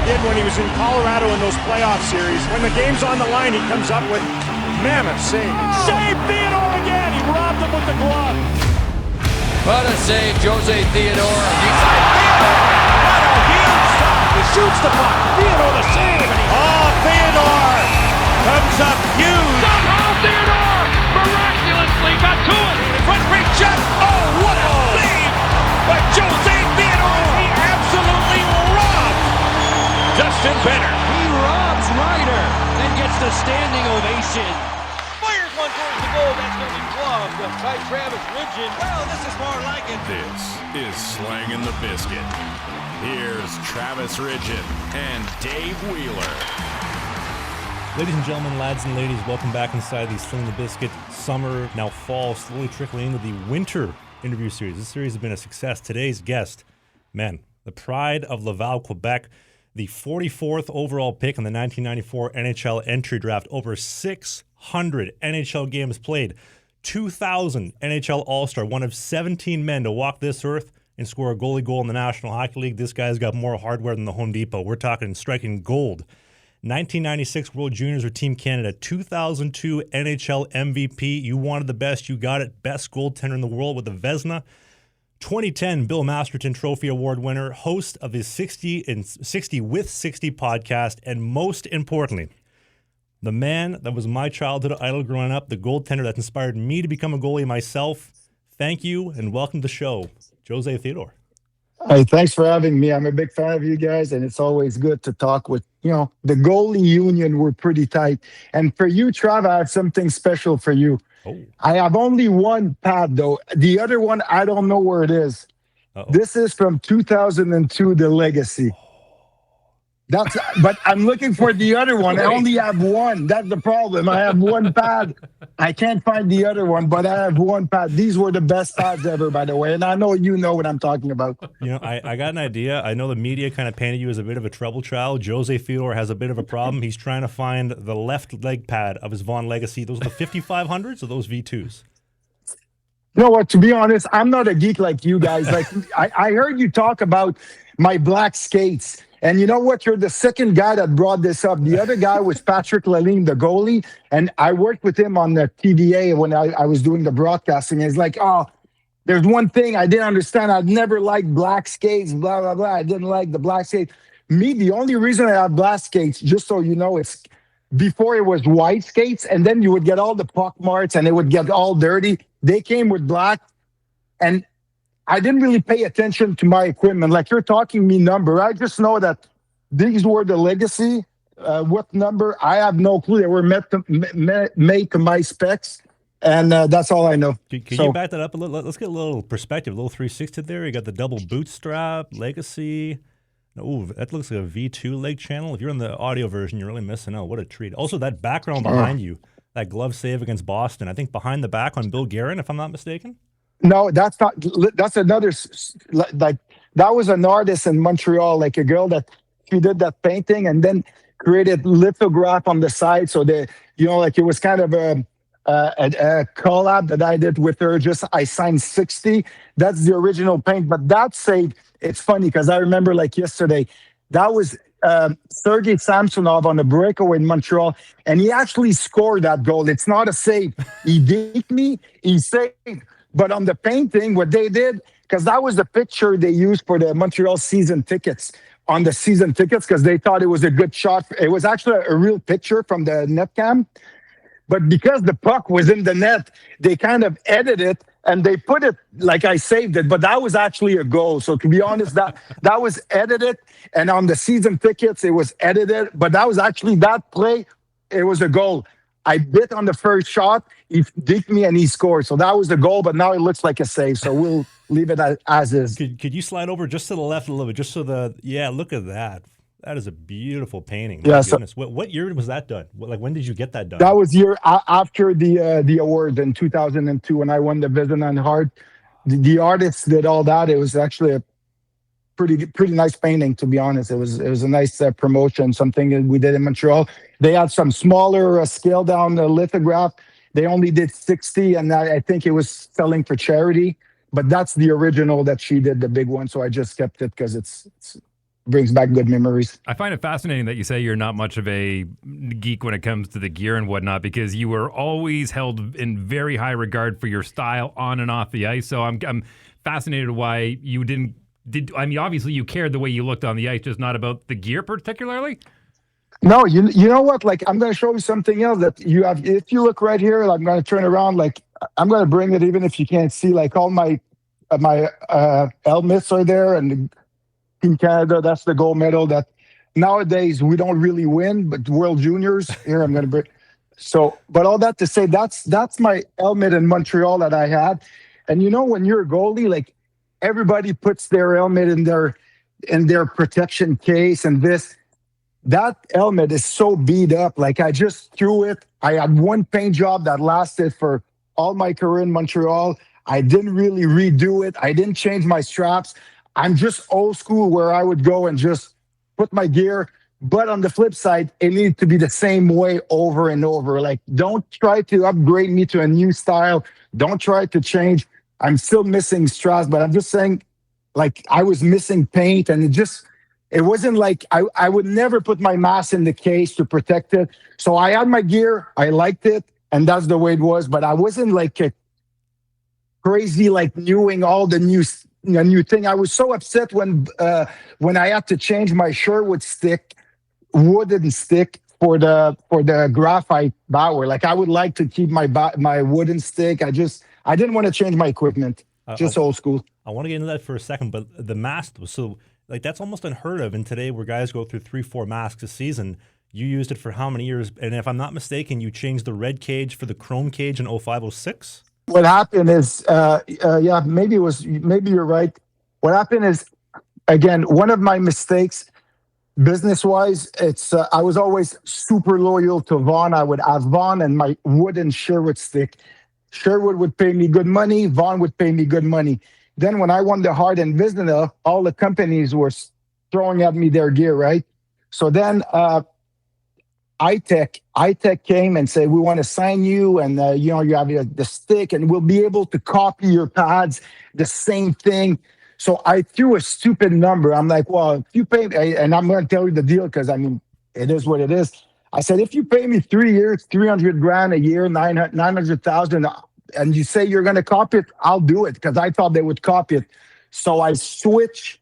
did when he was in Colorado in those playoff series. When the game's on the line, he comes up with mammoth save. Save Theodore again! He robbed him with the glove. What a save, Jose Theodore. Inside Theodore! What a huge stop! He shoots the puck. Theodore the save. Theodore comes up huge. Somehow Theodore miraculously got to it. Front reach shot. Oh, what a save by Jose Theodore. He absolutely robbed Justin Benner. He robs Ryder and gets the standing ovation. Fires one towards the goal. That's going to be gloved by Travis Ridgen. Well, this is more like it. This is Slangin' the Biscuit. Here's Travis Ridgen and Dave Wheeler. Ladies and gentlemen, lads and ladies, welcome back inside the Slinging the Biscuit summer, now fall, slowly trickling into the winter interview series. This series has been a success. Today's guest, man, the pride of Laval, Quebec, the 44th overall pick in the 1994 NHL entry draft, over 600 NHL games played, 2,000 NHL All-Star, one of 17 men to walk this earth and score a goalie goal in the National Hockey League. This guy's got more hardware than the Home Depot. We're talking striking gold. 1996 World Juniors with Team Canada, 2002 NHL MVP. You wanted the best, you got it. Best goaltender in the world with the Vezina. 2010 Bill Masterton Trophy Award winner, host of his 60 with 60 podcast, and most importantly, the man that was my childhood idol growing up, the goaltender that inspired me to become a goalie myself. Thank you and welcome to the show, Jose Theodore. Hey, thanks for having me. I'm a big fan of you guys, and it's always good to talk with, the goalie union. We're pretty tight. And for you, Trav, I have something special for you. Oh. I have only one pad, though. The other one, I don't know where it is. Uh-oh. This is from 2002, The Legacy. But I'm looking for the other one. I only have one. That's the problem. I have one pad. I can't find the other one, but I have one pad. These were the best pads ever, by the way. And I know you know what I'm talking about. I got an idea. I know the media kind of painted you as a bit of a trouble child. Jose Theodore has a bit of a problem. He's trying to find the left leg pad of his Vaughn Legacy. Those are the 5500s or those V2s? You know what? To be honest, I'm not a geek like you guys. Like I heard you talk about my black skates. And you know what? You're the second guy that brought this up. The other guy was Patrick Lalime, the goalie. And I worked with him on the TVA when I was doing the broadcasting. It's like, there's one thing I didn't understand. I'd never liked black skates, blah, blah, blah. I didn't like the black skates. Me, the only reason I have black skates, just so you know, it's before it was white skates. And then you would get all the pock marks and it would get all dirty. They came with black. And I didn't really pay attention to my equipment. Like you're talking me number. I just know that these were the Legacy. What number? I have no clue. They were made to my specs. And that's all I know. Can you back that up a little? Let's get a little perspective, a little 360 there. You got the double bootstrap, Legacy. Oh, that looks like a V2 leg channel. If you're in the audio version, you're really missing out. What a treat. Also, that background behind you, that glove save against Boston, I think behind the back on Bill Guerin, if I'm not mistaken. No, that's not. That's another. Like that was an artist in Montreal, like a girl that she did that painting and then created lithograph on the side. So it was kind of a collab that I did with her. I signed 60. That's the original paint. But that saved. It's funny because I remember like yesterday. That was Sergei Samsonov on a breakaway in Montreal, and he actually scored that goal. It's not a save. He beat me. He saved. But on the painting, what they did, because that was the picture they used for the Montreal season tickets, because they thought it was a good shot. It was actually a real picture from the net cam. But because the puck was in the net, they kind of edited it and they put it like I saved it. But that was actually a goal. So to be honest, that was edited. And on the season tickets, it was edited. But that was actually that play. It was a goal. I bit on the first shot. He dicked me and he scored. So that was the goal, but now it looks like a save. So we'll leave it as is. Could you slide over just to the left a little bit, just so look at that. That is a beautiful painting. Yeah. Goodness. What year was that done? When did you get that done? That was year after the award in 2002 when I won the Vezina and Hart. The artists did all that. It was actually a pretty nice painting, to be honest. It was a nice promotion, something that we did in Montreal. They had some smaller scale down lithograph. They only did 60, and I think it was selling for charity. But that's the original that she did, the big one. So I just kept it because it's brings back good memories. I find it fascinating that you say you're not much of a geek when it comes to the gear and whatnot, because you were always held in very high regard for your style on and off the ice. So I'm fascinated why you didn't. I mean, obviously you cared the way you looked on the ice, just not about the gear particularly. No, you know what? Like, I'm going to show you something else that you have. If you look right here, I'm going to turn around. Like, I'm going to bring it, even if you can't see. Like, all my helmets are there, and in Canada, that's the gold medal. That nowadays we don't really win, but World Juniors here, I'm going to bring. So, but all that to say, that's my helmet in Montreal that I had. And you know, when you're a goalie, like, everybody puts their helmet in their protection case, and that helmet is so beat up. Like, I just threw it. I had one paint job that lasted for all my career in Montreal. I didn't really redo it. I didn't change my straps. I'm just old school, where I would go and just put my gear. But on the flip side, it needs to be the same way over and over. Like, don't try to upgrade me to a new style. Don't try to change. I'm still missing straps, but I'm just saying, like, I was missing paint, and it wasn't like I would never put my mask in the case to protect it. So I had my gear, I liked it, and that's the way it was. But I wasn't like a crazy, like, doing all the new thing. I was so upset when I had to change my Sherwood stick, wooden stick, for the graphite Bauer. Like, I would like to keep my wooden stick. I didn't want to change my equipment. Just old school. I want to get into that for a second, but the mask was so, like, that's almost unheard of. And today, where guys go through 3-4 masks a season, you used it for how many years? And if I'm not mistaken, you changed the red cage for the chrome cage in 05-06? What happened is, maybe you're right. What happened is, again, one of my mistakes, business-wise, it's I was always super loyal to Vaughn. I would have Vaughn and my wooden Sherwood stick. Sherwood would pay me good money. Vaughn would pay me good money. Then when I won the Hart and Vizina, all the companies were throwing at me their gear, right? So then iTech came and said, we want to sign you, and you have the stick, and we'll be able to copy your pads, the same thing. So I threw a stupid number. I'm like, well, if you pay me, and I'm going to tell you the deal, because I mean, it is what it is. I said, if you pay me 3 years, $300,000 a year, 900,000, and you say you're going to copy it, I'll do it, because I thought they would copy it. So I switched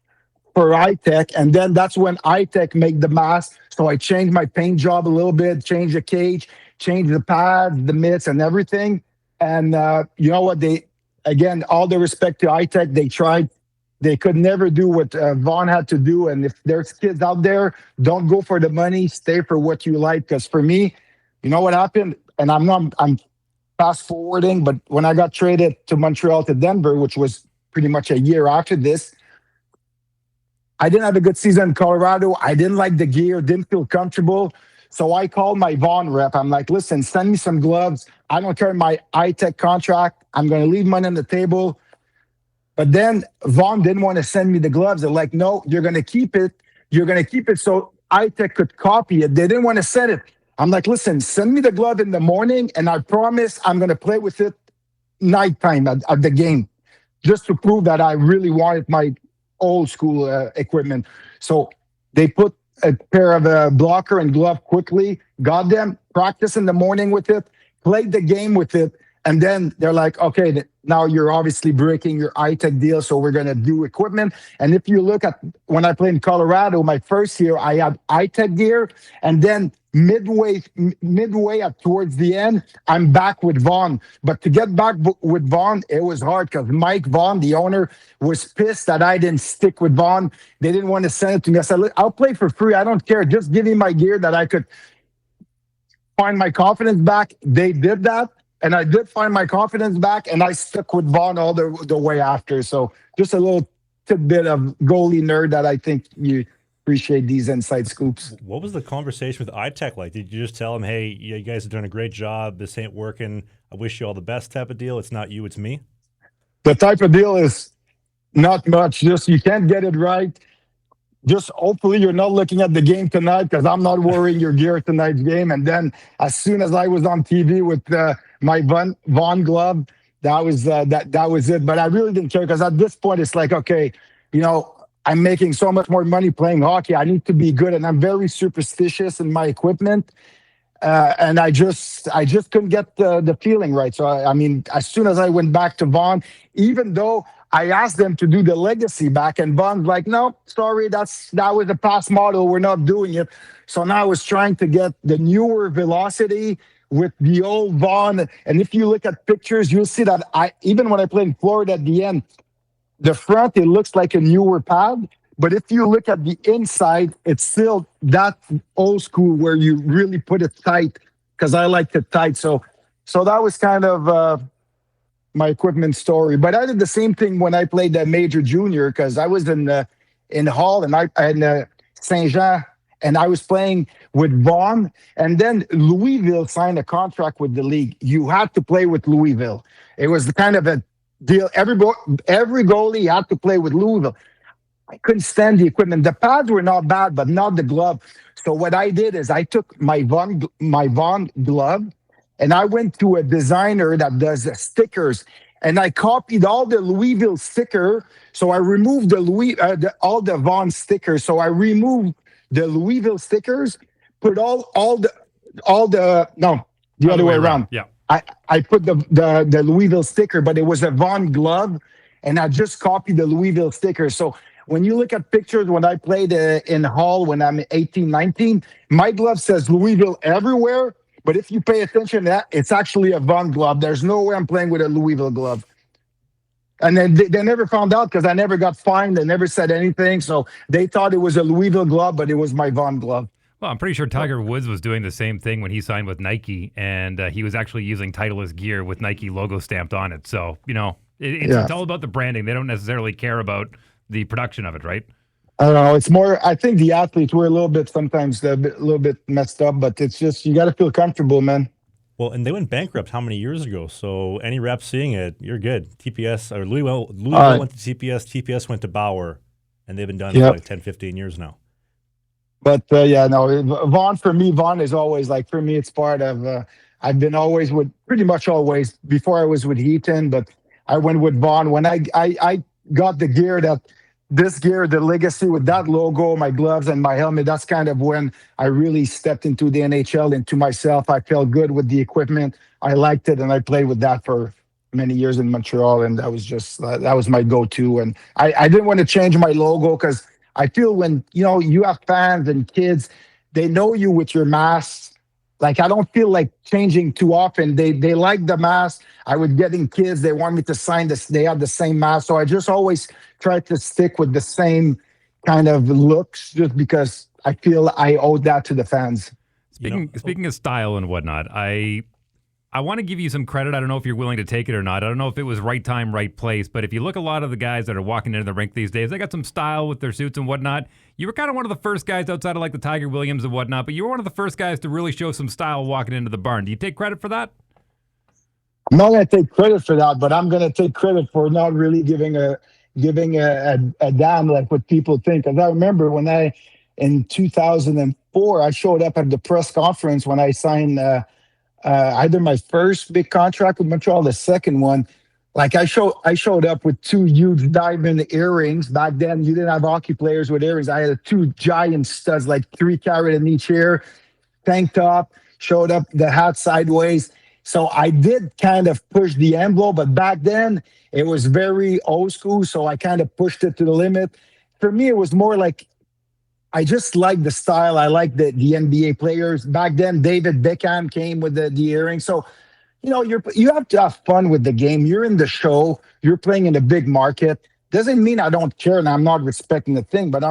for iTech, and then that's when iTech made the mask. So I changed my paint job a little bit, changed the cage, changed the pads, the mitts, and everything. And you know what? Again, all the respect to iTech, they tried. They could never do what Vaughn had to do. And if there's kids out there, don't go for the money. Stay for what you like. Because for me, you know what happened? And I'm fast forwarding, but when I got traded to Montreal to Denver, which was pretty much a year after this, I didn't have a good season in Colorado. I didn't like the gear, didn't feel comfortable. So I called my Vaughn rep. I'm like, listen, send me some gloves. I don't care my iTech contract. I'm going to leave money on the table. But then Vaughn didn't want to send me the gloves. They're like, no, you're going to keep it. You're going to keep it so iTech could copy it. They didn't want to send it. I'm like, listen, send me the glove in the morning, and I promise I'm going to play with it nighttime at the game, just to prove that I really wanted my old school equipment. So they put a pair of blocker and glove quickly, got them, practice in the morning with it, played the game with it. And then they're like, okay, now you're obviously breaking your iTech deal, so we're going to do equipment. And if you look at when I played in Colorado, my first year, I had iTech gear. And then midway towards the end, I'm back with Vaughn. But to get back with Vaughn, it was hard, because Mike Vaughn, the owner, was pissed that I didn't stick with Vaughn. They didn't want to send it to me. I said, look, I'll play for free. I don't care. Just give me my gear that I could find my confidence back. They did that. And I did find my confidence back, and I stuck with Vaughn all the way after. So just a little tidbit of goalie nerd that I think you appreciate these inside scoops. What was the conversation with iTech like? Did you just tell him, hey, you guys are doing a great job. This ain't working. I wish you all the best type of deal. It's not you, it's me? The type of deal is not much. Just you can't get it right. Just hopefully you're not looking at the game tonight, because I'm not wearing your gear at tonight's game. And then as soon as I was on TV with my Vaughn glove, that was it. But I really didn't care, because at this point it's like, okay, I'm making so much more money playing hockey. I need to be good, and I'm very superstitious in my equipment. And I just couldn't get the feeling right. So I mean, as soon as I went back to Vaughn, even though I asked them to do the legacy back, and Vaughn's like, no, sorry, that was the past model. We're not doing it. So now I was trying to get the newer velocity with the old Vaughn. And if you look at pictures, you'll see that even when I played in Florida at the end, the front, it looks like a newer pad. But if you look at the inside, it's still that old school where you really put it tight, because I like it tight. So that was kind of my equipment story. But I did the same thing when I played the major junior, because I was in Hall and I in Saint Jean, and I was playing with Vaughn. And then Louisville signed a contract with the league. You had to play with Louisville. It was the kind of a deal. Every goalie had to play with Louisville. I couldn't stand the equipment. The pads were not bad, but not the glove. So what I did is I took my Vaughn glove, and I went to a designer that does stickers, and I copied all the Louisville sticker. So I removed all the Vaughn stickers. So I removed the Louisville stickers, put the other way around. Yeah. I put the Louisville sticker, but it was a Vaughn glove, and I just copied the Louisville sticker. So when you look at pictures when I played in Hall when I'm 18, 19, my glove says Louisville everywhere. But if you pay attention to that, it's actually a Vaughn glove. There's no way I'm playing with a Louisville glove. And then they never found out because I never got fined. They never said anything. So they thought it was a Louisville glove, but it was my Vaughn glove. Well, I'm pretty sure Tiger Woods was doing the same thing when he signed with Nike, and he was actually using Titleist gear with Nike logo stamped on it. So, it's all about the branding. They don't necessarily care about the production of it, right? I don't know. It's more, I think the athletes were sometimes a little bit messed up, but it's just, you got to feel comfortable, man. Well, and they went bankrupt how many years ago? So any rep seeing it, you're good. TPS, or Louisville went to TPS went to Bauer, and they've been done for like 10, 15 years now. But Vaughn is always like, for me, it's part of, I've been always pretty much always, before I was with Heaton, but I went with Vaughn. When I got the gear the legacy with that logo, my gloves and my helmet, that's kind of when I really stepped into the NHL, into myself. I felt good with the equipment. I liked it, and I played with that for many years in Montreal, and that was just, that was my go-to. And I didn't want to change my logo, because I feel when, you have fans and kids, they know you with your masks. Like, I don't feel like changing too often. They like the mask. I was getting kids. They want me to sign this. They have the same mask. So I just always try to stick with the same kind of looks, just because I feel I owe that to the fans. Speaking of style and whatnot, I want to give you some credit. I don't know if you're willing to take it or not. I don't know if it was right time, right place, but if you look a lot of the guys that are walking into the rink these days, they got some style with their suits and whatnot. You were kind of one of the first guys outside of like the Tiger Williams and whatnot, but you were one of the first guys to really show some style walking into the barn. Do you take credit for that? I'm not going to take credit for that, but I'm going to take credit for not really giving a damn like what people think. Because I remember when in 2004, I showed up at the press conference when I signed either my first big contract with Montreal, the second one. Like I showed up with 2 huge diamond earrings. Back then, you didn't have hockey players with earrings. I had 2 giant studs, like 3 carat in each ear, tank top, showed up the hat sideways. So I did kind of push the envelope, but back then it was very old school. So I kind of pushed it to the limit. For me, it was more like, I just like the style. I like the NBA players. Back then, David Beckham came with the earrings. So, you have to have fun with the game. You're in the show. You're playing in a big market. Doesn't mean I don't care and I'm not respecting the thing, but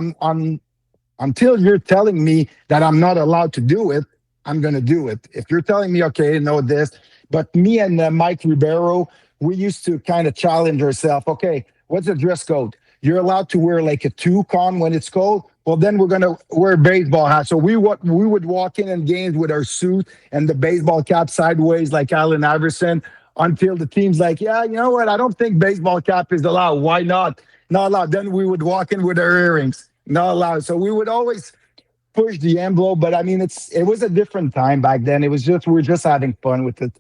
until you're telling me that I'm not allowed to do it, I'm going to do it. If you're telling me, okay, no this. But me and Mike Ribeiro, we used to kind of challenge ourselves. Okay, what's the dress code? You're allowed to wear like a toucan when it's cold. Well, then we're going to wear baseball hats. So we would walk in games with our suit and the baseball cap sideways like Allen Iverson, until the team's like, yeah, you know what? I don't think baseball cap is allowed. Why not? Not allowed. Then we would walk in with our earrings. Not allowed. So we would always push the envelope. But I mean, it was a different time back then. It was just, we were just having fun with it.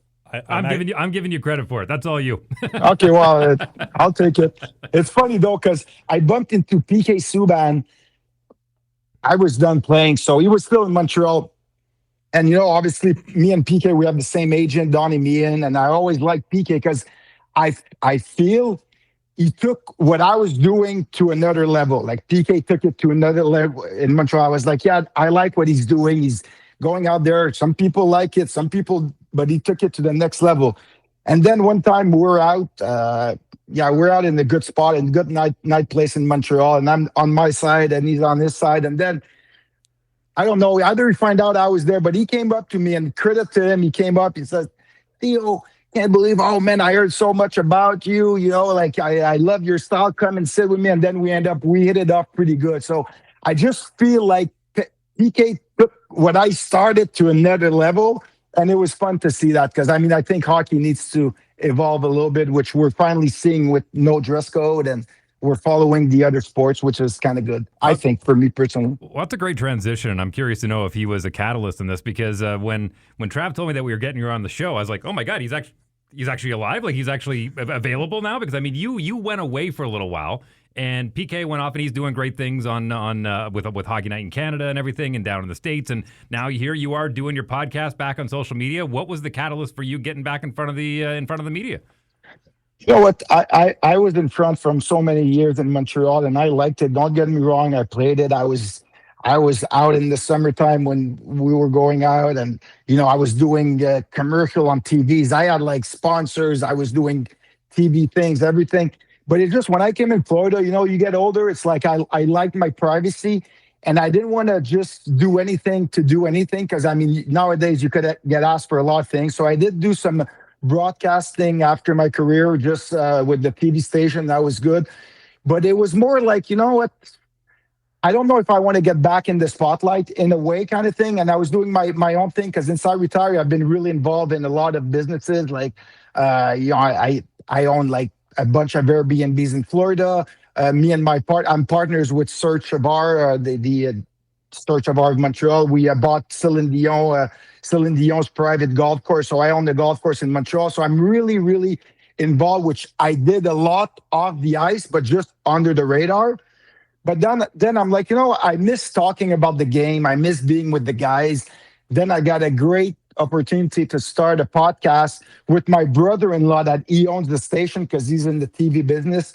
I'm giving you credit for it. That's all you. Okay, well, I'll take it. It's funny though, because I bumped into PK Subban. I was done playing, so he was still in Montreal. And obviously, me and PK, we have the same agent, Donnie Meehan, and I always liked PK because I feel he took what I was doing to another level. Like PK took it to another level in Montreal. I was like, yeah, I like what he's doing. He's going out there. Some people like it, some people, but he took it to the next level. And then one time we're out, we're out in a good spot, in a good night place in Montreal, and I'm on my side and he's on his side. And then I don't know, either he find out I was there, but he came up to me, and credit to him, he came up, he says, Theo, can't believe, oh man, I heard so much about you, like I love your style, come and sit with me. And then we hit it off pretty good. So I just feel like PK took what I started to another level, and it was fun to see that, because I think hockey needs to evolve a little bit, which we're finally seeing with no dress code, and we're following the other sports, which is kind of good, I think, for me personally. Well, that's a great transition, and I'm curious to know if he was a catalyst in this, because when Trav told me that we were getting you on the show, I was like, oh my God, he's actually alive? Like, he's actually available now? Because, you went away for a little while, and PK went off, and he's doing great things with Hockey Night in Canada and everything, and down in the States, and now here you are doing your podcast back on social media. What was the catalyst for you getting back in front of the media? You know what? I was in front from so many years in Montreal, and I liked it. Don't get me wrong. I played it. I was out in the summertime when we were going out, and I was doing commercial on TVs. I had like sponsors. I was doing TV things, everything. But it just, when I came in Florida, you get older. It's like I liked my privacy, and I didn't want to just do anything to do anything, because nowadays you could get asked for a lot of things. So I did do some broadcasting after my career, just with the TV station. That was good, but it was more like, what, I don't know if I want to get back in the spotlight in a way, kind of thing. And I was doing my own thing, because since I retired, I've been really involved in a lot of businesses. Like I own like a bunch of Airbnbs in Florida. Me and I'm partners with Search of Art, the Search of Art of Montreal. We bought Céline Dion's private golf course. So I own the golf course in Montreal. So I'm really, really involved, which I did a lot off the ice, but just under the radar. But then I'm like, I miss talking about the game. I miss being with the guys. Then I got a great opportunity to start a podcast with my brother-in-law that he owns the station, because he's in the TV business.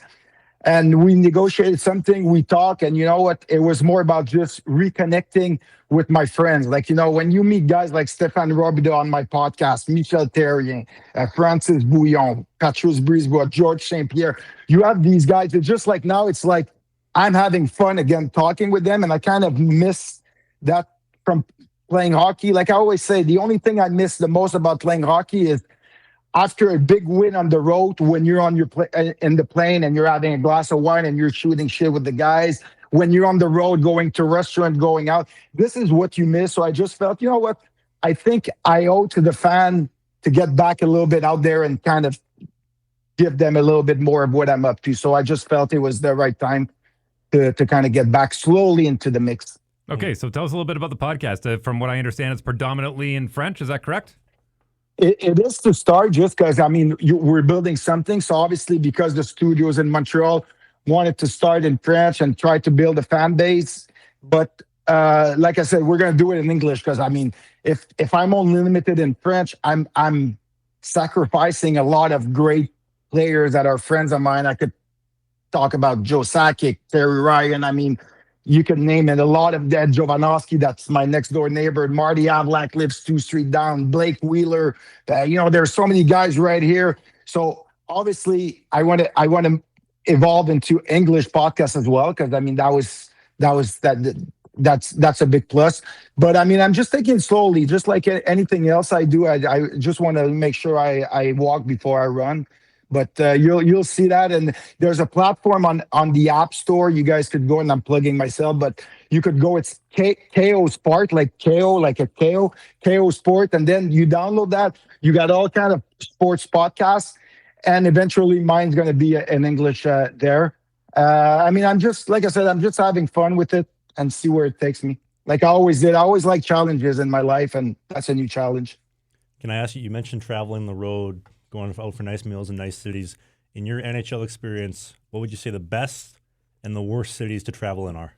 And we negotiated something, we talk, and you know what? It was more about just reconnecting with my friends. Like, when you meet guys like Stéphane Robideau on my podcast, Michel Therrien, Francis Bouillon, Patrice Brisebois, George St. Pierre, you have these guys. It's just like, now it's like I'm having fun again talking with them, and I kind of miss that from playing hockey. Like I always say, the only thing I miss the most about playing hockey is after a big win on the road, when you're on in the plane and you're having a glass of wine and you're shooting shit with the guys, when you're on the road going to a restaurant, going out, this is what you miss. So I just felt, you know what? I think I owe to the fan to get back a little bit out there and kind of give them a little bit more of what I'm up to. So I just felt it was the right time to kind of get back slowly into the mix. Okay, so tell us a little bit about the podcast. From what I understand, it's predominantly in French. Is that correct? It is to start, just because, we're building something. So obviously, because the studios in Montreal wanted to start in French and try to build a fan base. But like I said, we're going to do it in English, because, if I'm only limited in French, I'm sacrificing a lot of great players that are friends of mine. I could talk about Joe Sakic, Terry Ryan. You can name it. A lot of that. Jovanovski, that's my next door neighbor. Marty Havlak lives 2 streets down. Blake Wheeler. There's so many guys right here. So obviously, I want to evolve into English podcasts as well, because that's a big plus. But I'm just taking it slowly, just like anything else I do. I just want to make sure I walk before I run. But you'll see that, and there's a platform on the App Store. You guys could go, and I'm plugging myself, but you could go. It's KO Sport, like KO, like a KO Sport, and then you download that. You got all kind of sports podcasts, and eventually mine's going to be in English there. I'm just, like I said, I'm just having fun with it and see where it takes me. Like I always did. I always like challenges in my life, and that's a new challenge. Can I ask you? You mentioned traveling the road, going out for nice meals in nice cities. In your NHL experience, what would you say the best and the worst cities to travel in are?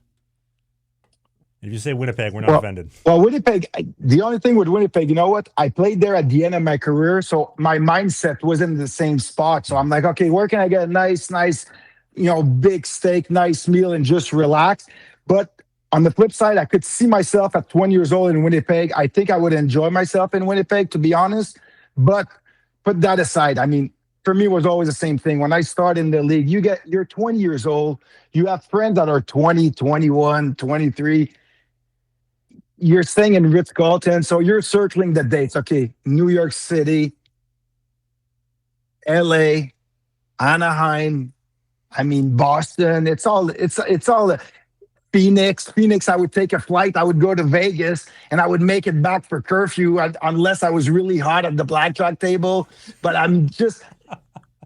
If you say Winnipeg, we're not offended. Well, Winnipeg, the only thing with Winnipeg, you know what? I played there at the end of my career, so my mindset wasn't in the same spot. So I'm like, okay, where can I get a nice, big steak, nice meal, and just relax? But on the flip side, I could see myself at 20 years old in Winnipeg. I think I would enjoy myself in Winnipeg, to be honest. But put that aside. I mean, for me, it was always the same thing. When I started in the league, you're 20 years old. You have friends that are 20, 21, 23. You're staying in Ritz-Carlton, so you're circling the dates. Okay, New York City, LA, Anaheim, Boston. It's all Phoenix. Phoenix, I would take a flight. I would go to Vegas, and I would make it back for curfew unless I was really hot at the blackjack table. But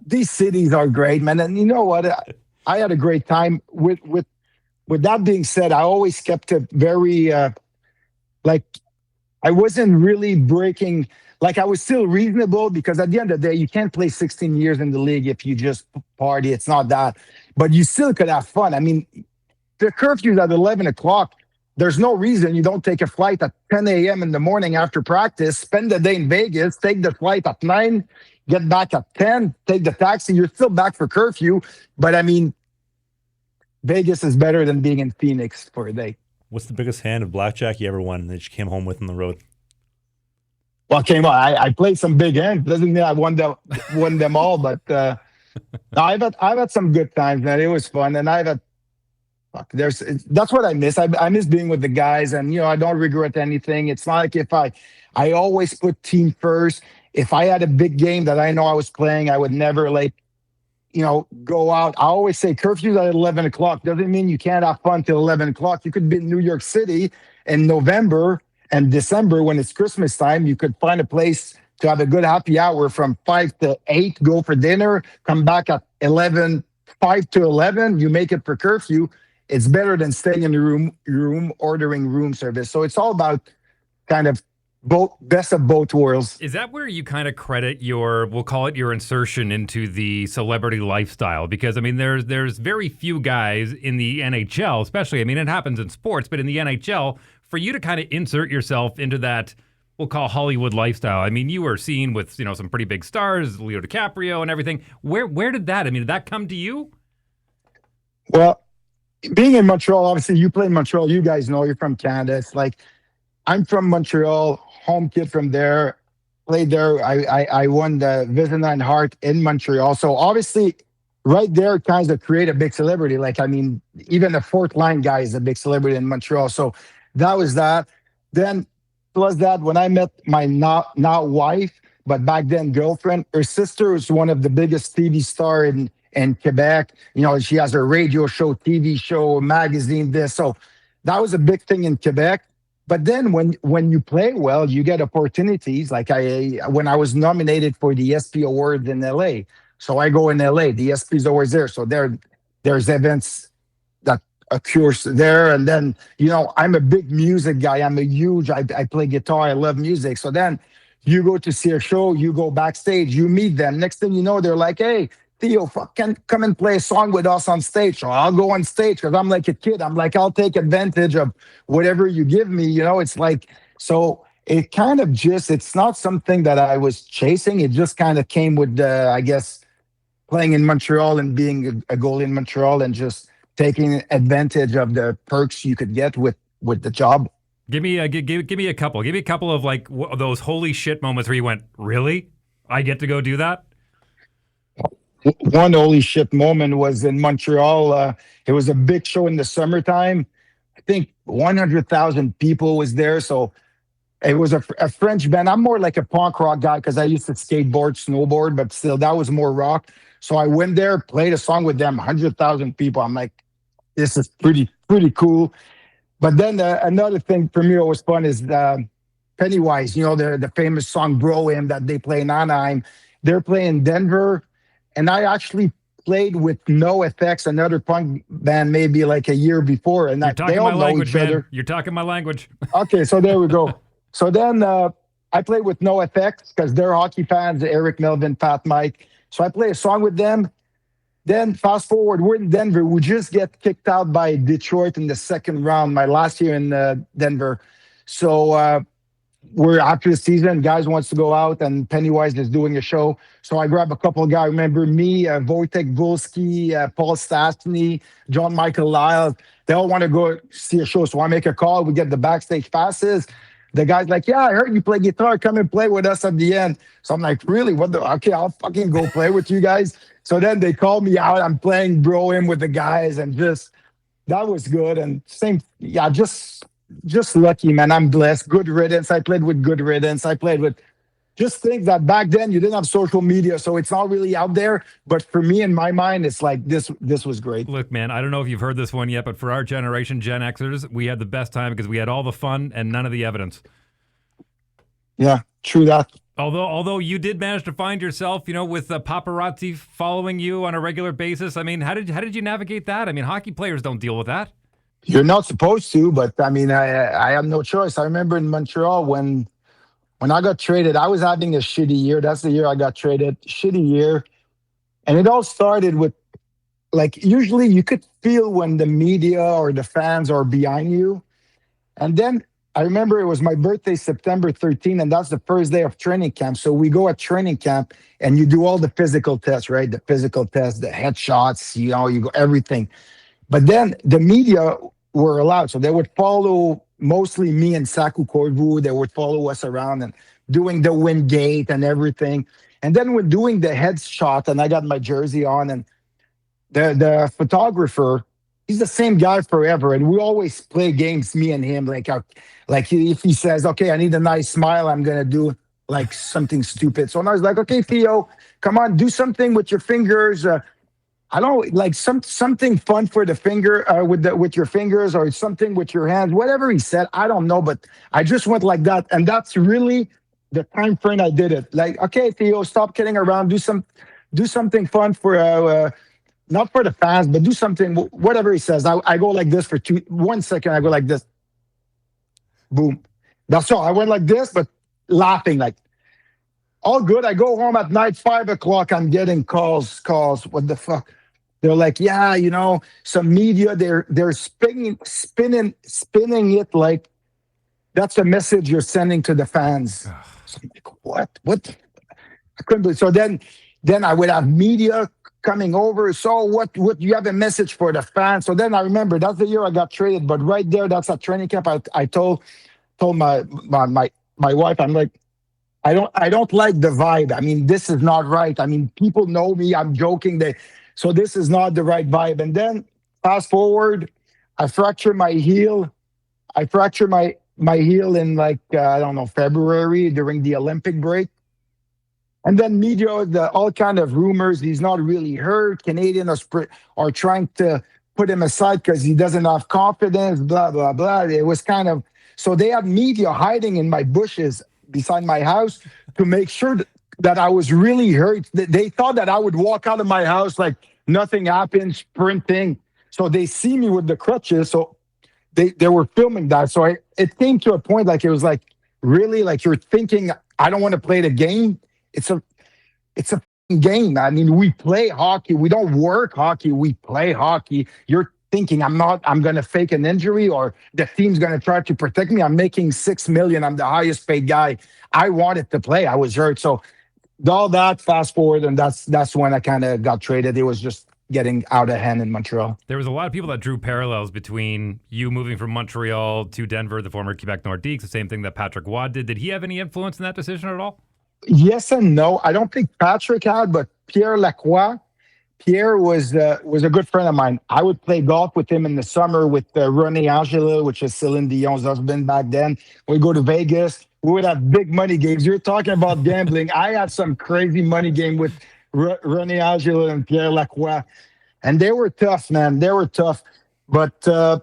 these cities are great, man. And you know what? I had a great time. With that being said, I always kept it very... I wasn't really breaking, I was still reasonable because at the end of the day, you can't play 16 years in the league if you just party. It's not that. But you still could have fun. I mean, the curfew's at 11 o'clock. There's no reason you don't take a flight at 10 a.m. in the morning after practice, spend the day in Vegas, take the flight at 9, get back at 10, take the taxi. You're still back for curfew. But Vegas is better than being in Phoenix for a day. What's the biggest hand of blackjack you ever won that you came home with on the road? Well, I played some big hands. Doesn't mean I won them all, but I've had some good times, man. It was fun, and that's what I miss. I miss being with the guys, and I don't regret anything. It's not like I always put team first. If I had a big game that I know I was playing, I would never go out. I always say curfew's at 11 o'clock. Doesn't mean you can't have fun till 11 o'clock. You could be in New York City in November and December when it's Christmas time. You could find a place to have a good happy hour from 5 to 8, go for dinner, come back at 11, 5 to 11. You make it for curfew. It's better than staying in your room ordering room service. So it's all about kind of best of both worlds. Is that where you kind of credit we'll call it your insertion into the celebrity lifestyle? Because there's very few guys in the NHL, especially, it happens in sports, but in the NHL, for you to kind of insert yourself into that, we'll call Hollywood lifestyle. You were seen with, some pretty big stars, Leo DiCaprio and everything. Where did that, did that come to you? Well, being in Montreal, obviously you play in Montreal, you guys know, you're from Canada. It's like, I'm from Montreal, home kid from there, played there. I won the Vezina and Hart in Montreal. So obviously, right there kind of create a big celebrity. Even the fourth line guy is a big celebrity in Montreal. So that was that. Then plus that, when I met my now wife, but back then girlfriend, her sister was one of the biggest TV star in Quebec. She has a radio show, TV show, magazine, this. So that was a big thing in Quebec. But then when you play well, you get opportunities. When I was nominated for the ESP Award in LA. So I go in LA, the ESP is always there. So there's events that occurs there. And then, I'm a big music guy. I play guitar. I love music. So then you go to see a show, you go backstage, you meet them. Next thing you know, they're like, hey, Theo, come and play a song with us on stage. So I'll go on stage because I'm like a kid. I'm like, I'll take advantage of whatever you give me. It's like, so it kind of it's not something that I was chasing. It just kind of came with, playing in Montreal and being a goalie in Montreal and just taking advantage of the perks you could get with the job. Give me a couple. Give me a couple of those holy shit moments where you went, really? I get to go do that? One holy shit moment was in Montreal. It was a big show in the summertime. I think 100,000 people was there. So it was a French band. I'm more like a punk rock guy because I used to skateboard, snowboard, but still that was more rock. So I went there, played a song with them, 100,000 people. I'm like, this is pretty cool. But then another thing for me that was fun is Pennywise, the famous song Bro Him that they play in Anaheim. They're playing Denver. And I actually played with NoFX, another punk band, maybe like a year before. And You're talking they all my know language, each other. You're talking my language. Okay, so there we go. So then I played with no effects because they're hockey fans, Eric, Melvin, Pat, Mike. So I play a song with them. Then fast forward, we're in Denver. We just get kicked out by Detroit in the second round, my last year in Denver. So we're after the season, guys wants to go out, and Pennywise is doing a show. So I grab a couple of guys. Remember me, Wojtek Wolski, Paul Stastny, John Michael Lyle. They all want to go see a show. So I make a call. We get the backstage passes. The guy's like, yeah, I heard you play guitar. Come and play with us at the end. So I'm like, really? What the? Okay, I'll fucking go play with you guys. So then they call me out. I'm playing bro-in with the guys, and just that was good. And same, yeah, just lucky, man. I'm blessed. Good riddance. I played with Good Riddance. I played with just things that back then you didn't have social media, so it's not really out there. But for me, in my mind, it's like this was great. Look, man, I don't know if you've heard this one yet, but for our generation, Gen Xers, we had the best time because we had all the fun and none of the evidence. Yeah, true that. Although you did manage to find yourself, with paparazzi following you on a regular basis. I mean, how did you navigate that? I mean, hockey players don't deal with that. You're not supposed to, but I mean, I have no choice. I remember in Montreal when I got traded, I was having a shitty year. That's the year I got traded. Shitty year. And it all started with, like, usually you could feel when the media or the fans are behind you. And then I remember it was my birthday, September 13, and that's the first day of training camp. So we go at training camp and you do all the physical tests, right? The physical tests, the headshots, you go everything. But then the media were allowed. So they would follow mostly me and Saku Koivu. They would follow us around and doing the wind gate and everything. And then we're doing the headshot, and I got my jersey on, and the photographer, he's the same guy forever. And we always play games, me and him. Like if he says, okay, I need a nice smile, I'm going to do like something stupid. So I was like, okay, Theo, come on, do something with your fingers. I don't like something fun for the finger with your fingers, or something with your hands, whatever he said. I don't know, but I just went like that. And that's really the time frame I did it. Like, okay, Theo, stop kidding around. Do something fun for, not for the fans, but do something, whatever he says. I go like this for 1 second. I go like this. Boom. That's all. I went like this, but laughing, like, all good. I go home at night, 5 o'clock. I'm getting calls. What the fuck? They're like, yeah, some media, they're spinning it like that's a message you're sending to the fans. So I'm like, what? I couldn't believe. So then I would have media coming over. So what you have a message for the fans? So then I remember that's the year I got traded. But right there, that's at training camp. I told my wife, I'm like, I don't like the vibe. I mean, this is not right. I mean, people know me. I'm joking. So this is not the right vibe. And then fast forward, I fractured my heel. I fractured my heel in I don't know, February during the Olympic break. And then media, all kind of rumors. He's not really hurt. Canadians are trying to put him aside because he doesn't have confidence, blah, blah, blah. It was kind of, so they had media hiding in my bushes beside my house to make sure that I was really hurt. They thought that I would walk out of my house like nothing happened, sprinting. So they see me with the crutches. So they were filming that. So it came to a point like it was like, really, like you're thinking, I don't want to play the game. It's a game. I mean, we play hockey. We don't work hockey. We play hockey. You're thinking I'm going to fake an injury, or the team's going to try to protect me. I'm making $6 million. I'm the highest paid guy. I wanted to play. I was hurt. So all that, fast forward, and that's when I kind of got traded. It was just getting out of hand in Montreal. There was a lot of people that drew parallels between you moving from Montreal to Denver, the former Quebec Nordiques, the same thing that Patrick Waugh did. Did he have any influence in that decision at all? Yes and no. I don't think Patrick had, but Pierre Lacroix. Pierre was a good friend of mine. I would play golf with him in the summer with René Angela, which is Celine Dion's husband back then. We'd go to Vegas. We would have big money games. You're talking about gambling. I had some crazy money game with René Angela and Pierre Lacroix. And they were tough, man. They were tough. But so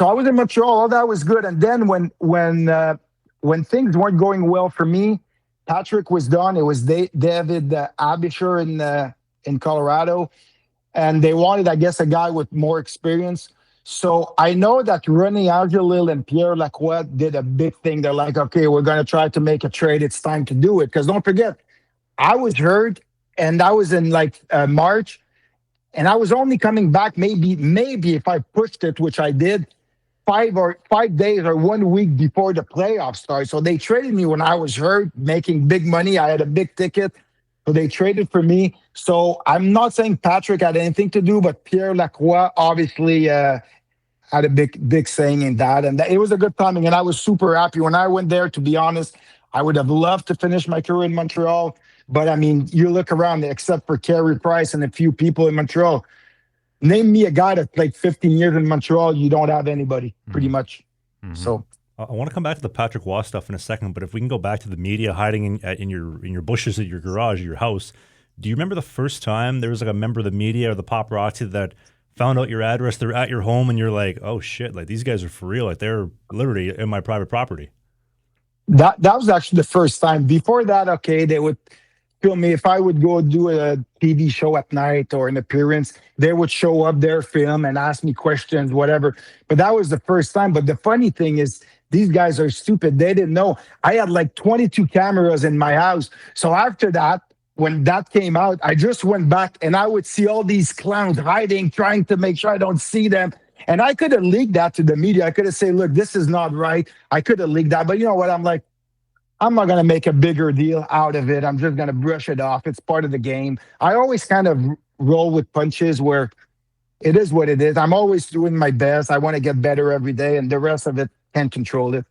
I was in Montreal. All that was good. And then when things weren't going well for me, Patrick was done. It was David Abisher in Colorado, and they wanted, I guess, a guy with more experience. So I know that René Angelil and Pierre Lacroix did a big thing. They're like, okay, we're going to try to make a trade. It's time to do it. Because don't forget, I was hurt, and I was in like March, and I was only coming back maybe if I pushed it, which I did, 5 days or 1 week before the playoffs start. So they traded me when I was hurt, making big money. I had a big ticket. So they traded for me. So I'm not saying Patrick had anything to do, but Pierre Lacroix obviously had a big saying in that. And it was a good timing. And I was super happy when I went there, to be honest. I would have loved to finish my career in Montreal. But I mean, you look around, except for Carey Price and a few people in Montreal, name me a guy that played 15 years in Montreal. You don't have anybody, pretty much. So I want to come back to the Patrick Waugh stuff in a second, but if we can go back to the media hiding in your bushes at your garage, at your house, do you remember the first time there was like a member of the media or the paparazzi that found out your address, they're at your home, and you're like, oh shit, like these guys are for real, like they're literally in my private property? that was actually the first time. Before that, okay, they would film me. If I would go do a TV show at night or an appearance, they would show up, their film, and ask me questions, whatever. But that was the first time. But the funny thing is, these guys are stupid. They didn't know. I had like 22 cameras in my house. So after that, when that came out, I just went back and I would see all these clowns hiding, trying to make sure I don't see them. And I could have leaked that to the media. I could have said, look, this is not right. I could have leaked that. But you know what? I'm like, I'm not going to make a bigger deal out of it. I'm just going to brush it off. It's part of the game. I always kind of roll with punches where it is what it is. I'm always doing my best. I want to get better every day, and the rest of it, can't control it.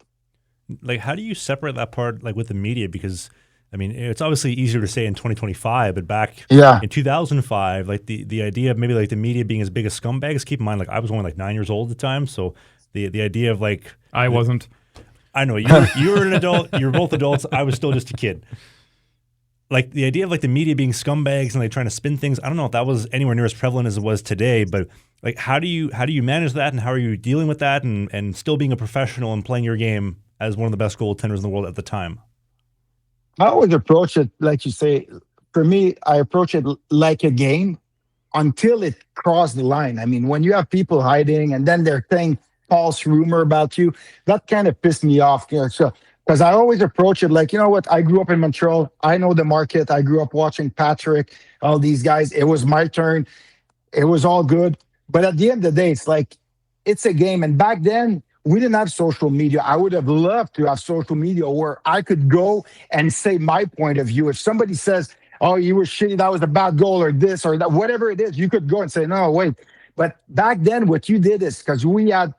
Like, how do you separate that part, like with the media? Because I mean, it's obviously easier to say in 2025, but back in 2005, like the idea of maybe like the media being as big as scumbags. Keep in mind, like I was only like 9 years old at the time, so the idea of like I wasn't. I know you were an adult. You were both adults. I was still just a kid. Like the idea of like the media being scumbags and like trying to spin things. I don't know if that was anywhere near as prevalent as it was today, but like how do you manage that, and how are you dealing with that, and still being a professional and playing your game as one of the best goaltenders in the world at the time? I always approach it, like you say, for me, I approach it like a game until it crossed the line. I mean, when you have people hiding and then they're saying false rumor about you, that kind of pissed me off. You know, so, because I always approach it like, you know what, I grew up in Montreal. I know the market. I grew up watching Patrick, all these guys. It was my turn. It was all good. But at the end of the day, it's like, it's a game. And back then, we didn't have social media. I would have loved to have social media where I could go and say my point of view. If somebody says, oh, you were shitty, that was a bad goal, or this or that, whatever it is, you could go and say, no, wait. But back then, what you did is, because we had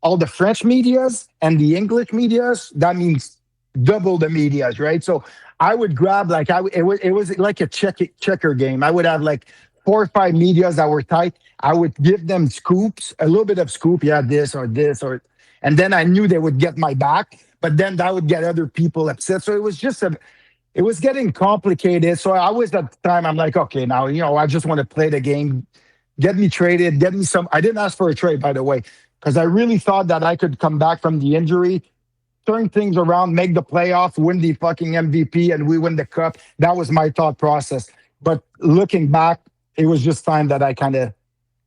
all the French medias and the English medias, that means double the medias, right? So I would grab, like, it was like a checker game. I would have like 4 or 5 medias that were tight. I would give them scoops, a little bit of scoop, yeah, this, or, and then I knew they would get my back, but then that would get other people upset. So it was just it was getting complicated. So I was at the time, I'm like, okay, now, you know, I just want to play the game, get me traded, get me some. I didn't ask for a trade, by the way, because I really thought that I could come back from the injury, turn things around, make the playoffs, win the fucking MVP, and we win the cup. That was my thought process. But looking back, it was just time that I kind of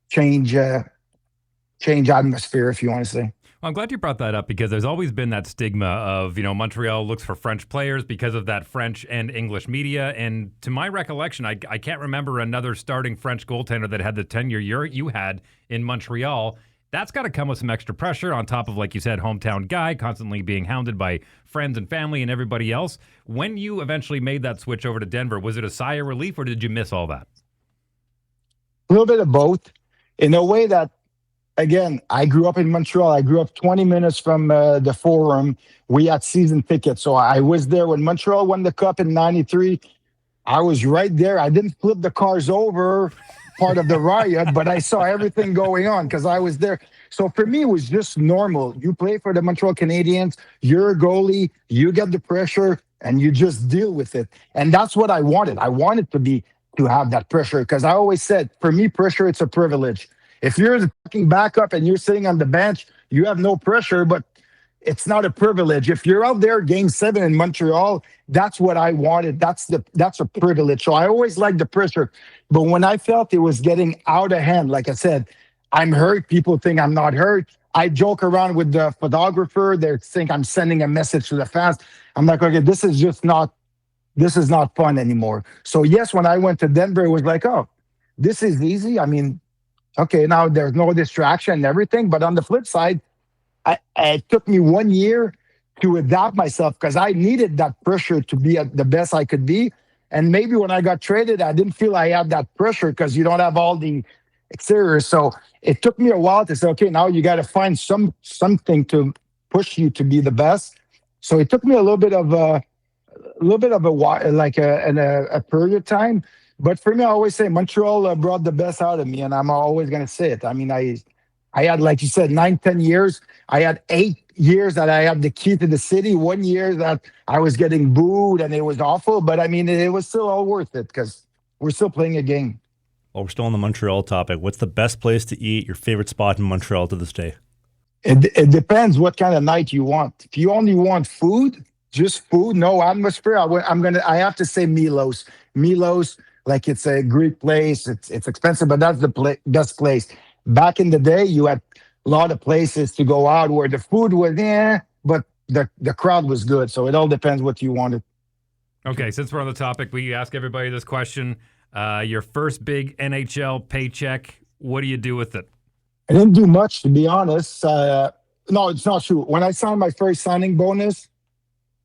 change atmosphere, if you want to say. Well, I'm glad you brought that up, because there's always been that stigma of, you know, Montreal looks for French players because of that French and English media. And to my recollection, I can't remember another starting French goaltender that had the tenure you had in Montreal. That's got to come with some extra pressure on top of, like you said, hometown guy, constantly being hounded by friends and family and everybody else. When you eventually made that switch over to Denver, was it a sigh of relief, or did you miss all that? A little bit of both, in a way that, again, I grew up in Montreal. I grew up 20 minutes from the Forum. We had season tickets. So I was there when Montreal won the cup in 93. I was right there. I didn't flip the cars over, part of the riot, but I saw everything going on because I was there. So for me, it was just normal. You play for the Montreal Canadiens, you're a goalie, you get the pressure, and you just deal with it. And that's what I wanted. I wanted to have that pressure, because I always said, for me, pressure, it's a privilege. If you're the fucking backup and you're sitting on the bench, you have no pressure, but it's not a privilege. If you're out there game 7 in Montreal, that's what I wanted. That's a privilege. So I always liked the pressure. But when I felt it was getting out of hand, like I said, I'm hurt. People think I'm not hurt. I joke around with the photographer. They think I'm sending a message to the fans. I'm like, okay, this is not fun anymore. So yes, when I went to Denver, it was like, oh, this is easy. I mean, okay, now there's no distraction and everything. But on the flip side, it took me 1 year to adapt myself because I needed that pressure to be at the best I could be. And maybe when I got traded, I didn't feel I had that pressure because you don't have all the exteriors. So it took me a while to say, okay, now you got to find something to push you to be the best. So it took me a little bit of a while, like a period of time. But for me, I always say Montreal brought the best out of me, and I'm always going to say it. I mean, I had, like you said, 9, 10 years. I had 8 years that I had the key to the city. 1 year that I was getting booed and it was awful. But I mean, it was still all worth it because we're still playing a game. Well, we're still on the Montreal topic. What's the best place to eat, your favorite spot in Montreal to this day? It depends what kind of night you want. If you only want food, just food, no atmosphere, I have to say Milos. Milos, like it's a Greek place. It's expensive, but that's the best place. Back in the day, you had a lot of places to go out where the food was but the crowd was good. So it all depends what you wanted. Okay, since we're on the topic, we ask everybody this question. Your first big NHL paycheck, what do you do with it? I didn't do much, to be honest. No, it's not true. When I signed my first signing bonus,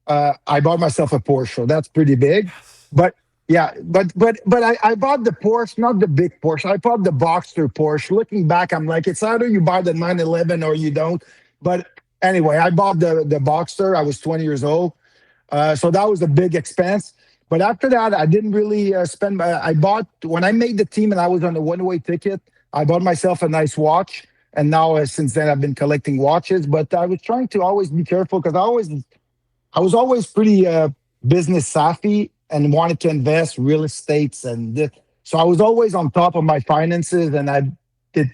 I bought myself a Porsche. So that's pretty big. But yeah, but I bought the Porsche, not the big Porsche. I bought the Boxster Porsche. Looking back, I'm like, it's either you buy the 911 or you don't. But anyway, I bought the Boxster. I was 20 years old. So that was a big expense. But after that, I didn't really spend. When I made the team and I was on a one-way ticket, I bought myself a nice watch. And now, since then, I've been collecting watches. But I was trying to always be careful because I was always pretty business savvy and wanted to invest real estates. So I was always on top of my finances and I did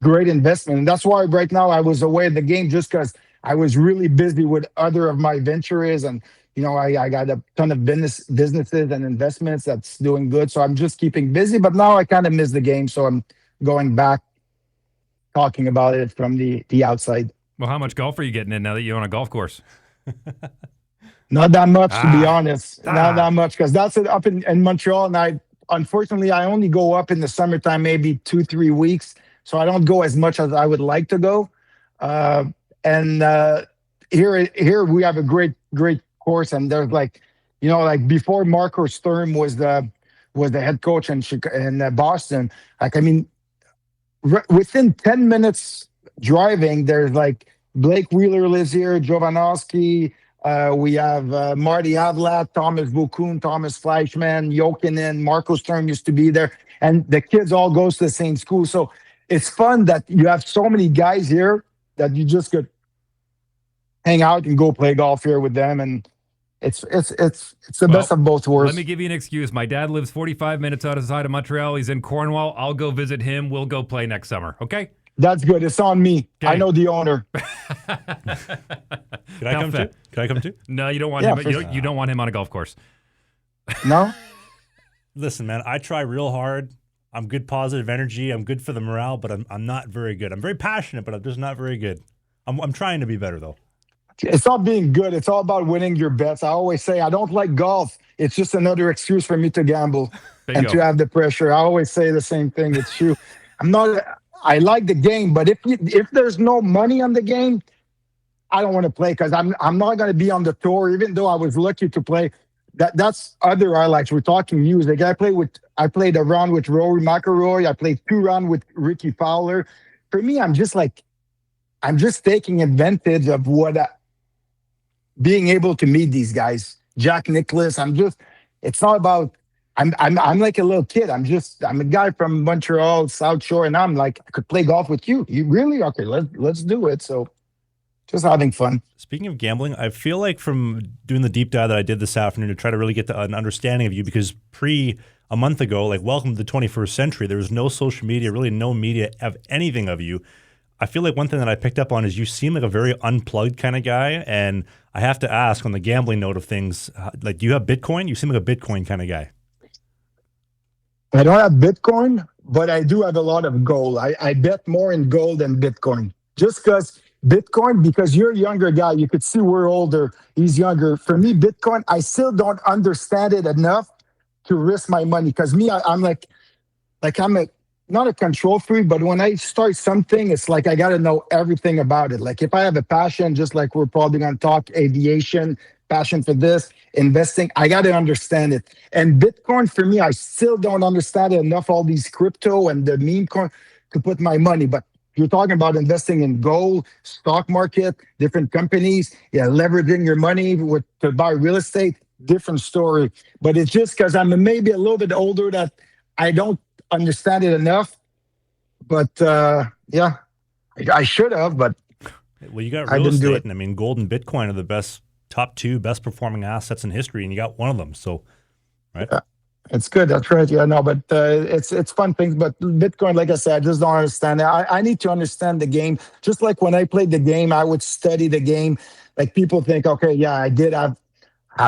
great investment. And that's why right now I was away at the game just because I was really busy with other of my ventures. And, I got a ton of businesses and investments that's doing good. So I'm just keeping busy. But now I kind of miss the game. So I'm going back talking about it from the outside. Well, how much golf are you getting in now that you're on a golf course? Not that much, to be honest. Not that much, because that's it up in Montreal. And unfortunately, I only go up in the summertime, maybe 2-3 weeks. So I don't go as much as I would like to go. Here we have a great course. And there's like before Marco Sturm was the head coach in Boston. Like, I mean, within 10 minutes driving, there's like Blake Wheeler lives here, Jovanovski. We have Marty Havlat, Thomas Vokoun, Thomas Fleischman, Jokinen, Marco Sturm used to be there. And the kids all goes to the same school. So it's fun that you have so many guys here that you just could hang out and go play golf here with them. And it's the best of both worlds. Let me give you an excuse. My dad lives 45 minutes outside of Montreal. He's in Cornwall. I'll go visit him. We'll go play next summer. Okay? That's good. It's on me. Okay. I know the owner. Can I come too? No, you don't want him. You don't want him on a golf course. No? Listen, man, I try real hard. I'm good positive energy. I'm good for the morale, but I'm not very good. I'm very passionate, but I'm just not very good. I'm trying to be better, though. It's not being good. It's all about winning your bets. I always say I don't like golf. It's just another excuse for me to gamble and to have the pressure. I always say the same thing. It's true. I like the game, but if there's no money on the game, I don't want to play because I'm not going to be on the tour, even though I was lucky to play. That's other highlights. We're talking music. I played a round with Rory McIlroy. I played 2 rounds with Ricky Fowler. For me, I'm just taking advantage of being able to meet these guys. Jack Nicklaus. It's not about. I'm like a little kid. I'm a guy from Montreal, South Shore, and I'm like, I could play golf with you. You really? Okay, let's do it. So just having fun. Speaking of gambling, I feel like from doing the deep dive that I did this afternoon to try to really get an understanding of you, because a month ago, like welcome to the 21st century, there was no social media, really no media of anything of you. I feel like one thing that I picked up on is you seem like a very unplugged kind of guy, and I have to ask on the gambling note of things, like, do you have Bitcoin? You seem like a Bitcoin kind of guy. I don't have Bitcoin, but I do have a lot of gold. I bet more in gold than Bitcoin. Just because Bitcoin, because you're a younger guy, you could see we're older, he's younger. For me, Bitcoin, I still don't understand it enough to risk my money. Because me, I'm like I'm a not a control freak, but when I start something, it's like I got to know everything about it. Like if I have a passion, just like we're probably going to talk aviation, passion for this, investing, I got to understand it. And Bitcoin for me, I still don't understand it enough, all these crypto and the meme coin to put my money. But you're talking about investing in gold, stock market, different companies, yeah, leveraging your money to buy real estate, different story. But it's just because I'm maybe a little bit older that I don't understand it enough. But yeah, I should have, but Well, you got I real didn't do estate, it. and I mean, gold and Bitcoin are the top two best performing assets in history, and you got one of them. So, right? It's good. That's right. Yeah, no, but it's fun things. But Bitcoin, like I said, I just don't understand it. I need to understand the game. Just like when I played the game, I would study the game. Like people think, okay, yeah, I did have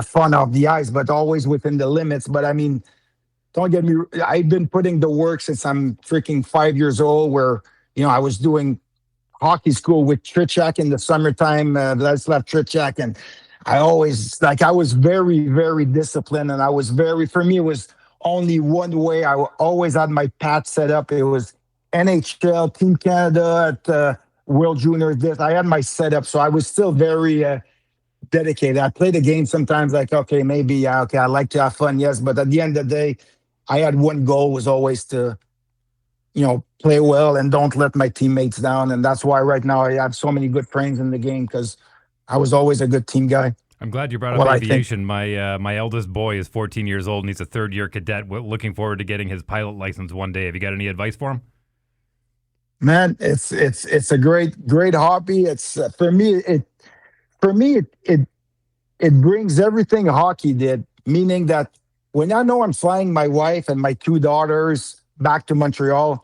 fun off the ice, but always within the limits. But I mean, don't get me. I've been putting the work since I'm freaking 5 years old. Where I was doing hockey school with Trichak in the summertime. Let's left Trichak, and I was very, very disciplined, and I was for me, it was only one way. I always had my path set up. It was NHL, Team Canada at World Juniors. I had my setup, so I was still very dedicated. I play the game sometimes like, okay, maybe, yeah, okay, I like to have fun, yes, but at the end of the day, I had one goal was always to play well and don't let my teammates down. And that's why right now I have so many good friends in the game because I was always a good team guy. I'm glad you brought up aviation. My eldest boy is 14 years old and he's a third-year cadet. Looking forward to getting his pilot license one day. Have you got any advice for him? Man, it's a great hobby. It's for me it brings everything hockey did, meaning that when I know I'm flying my wife and my two daughters back to Montreal,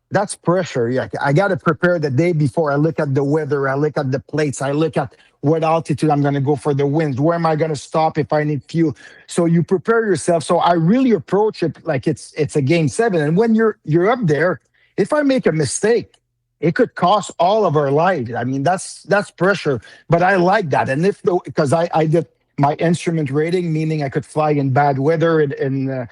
that's pressure. Yeah, I got to prepare the day before. I look at the weather. I look at the plates. I look at what altitude I'm going to go for the winds. Where am I going to stop if I need fuel? So you prepare yourself. So I really approach it like it's a game 7. And when you're up there, if I make a mistake, it could cost all of our lives. I mean, that's pressure. But I like that. And because I did my instrument rating, meaning I could fly in bad weather and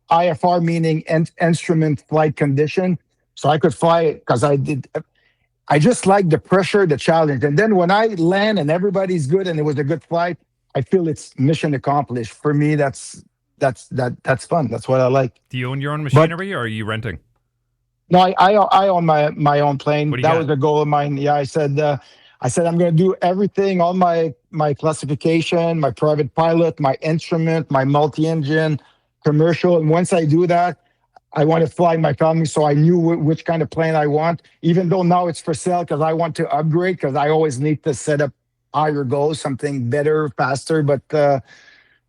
IFR meaning instrument flight condition. So I could fly because I just like the pressure, the challenge. And then when I land and everybody's good and it was a good flight, I feel it's mission accomplished. For me, that's fun. That's what I like. Do you own your own machinery or are you renting? No, I own my own plane. That was a goal of mine. Yeah, I said I'm going to do everything, all my classification, my private pilot, my instrument, my multi-engine, commercial. And once I do that, I want to fly my family. So I knew which kind of plane I want, even though now it's for sale because I want to upgrade because I always need to set up higher goals, something better, faster. But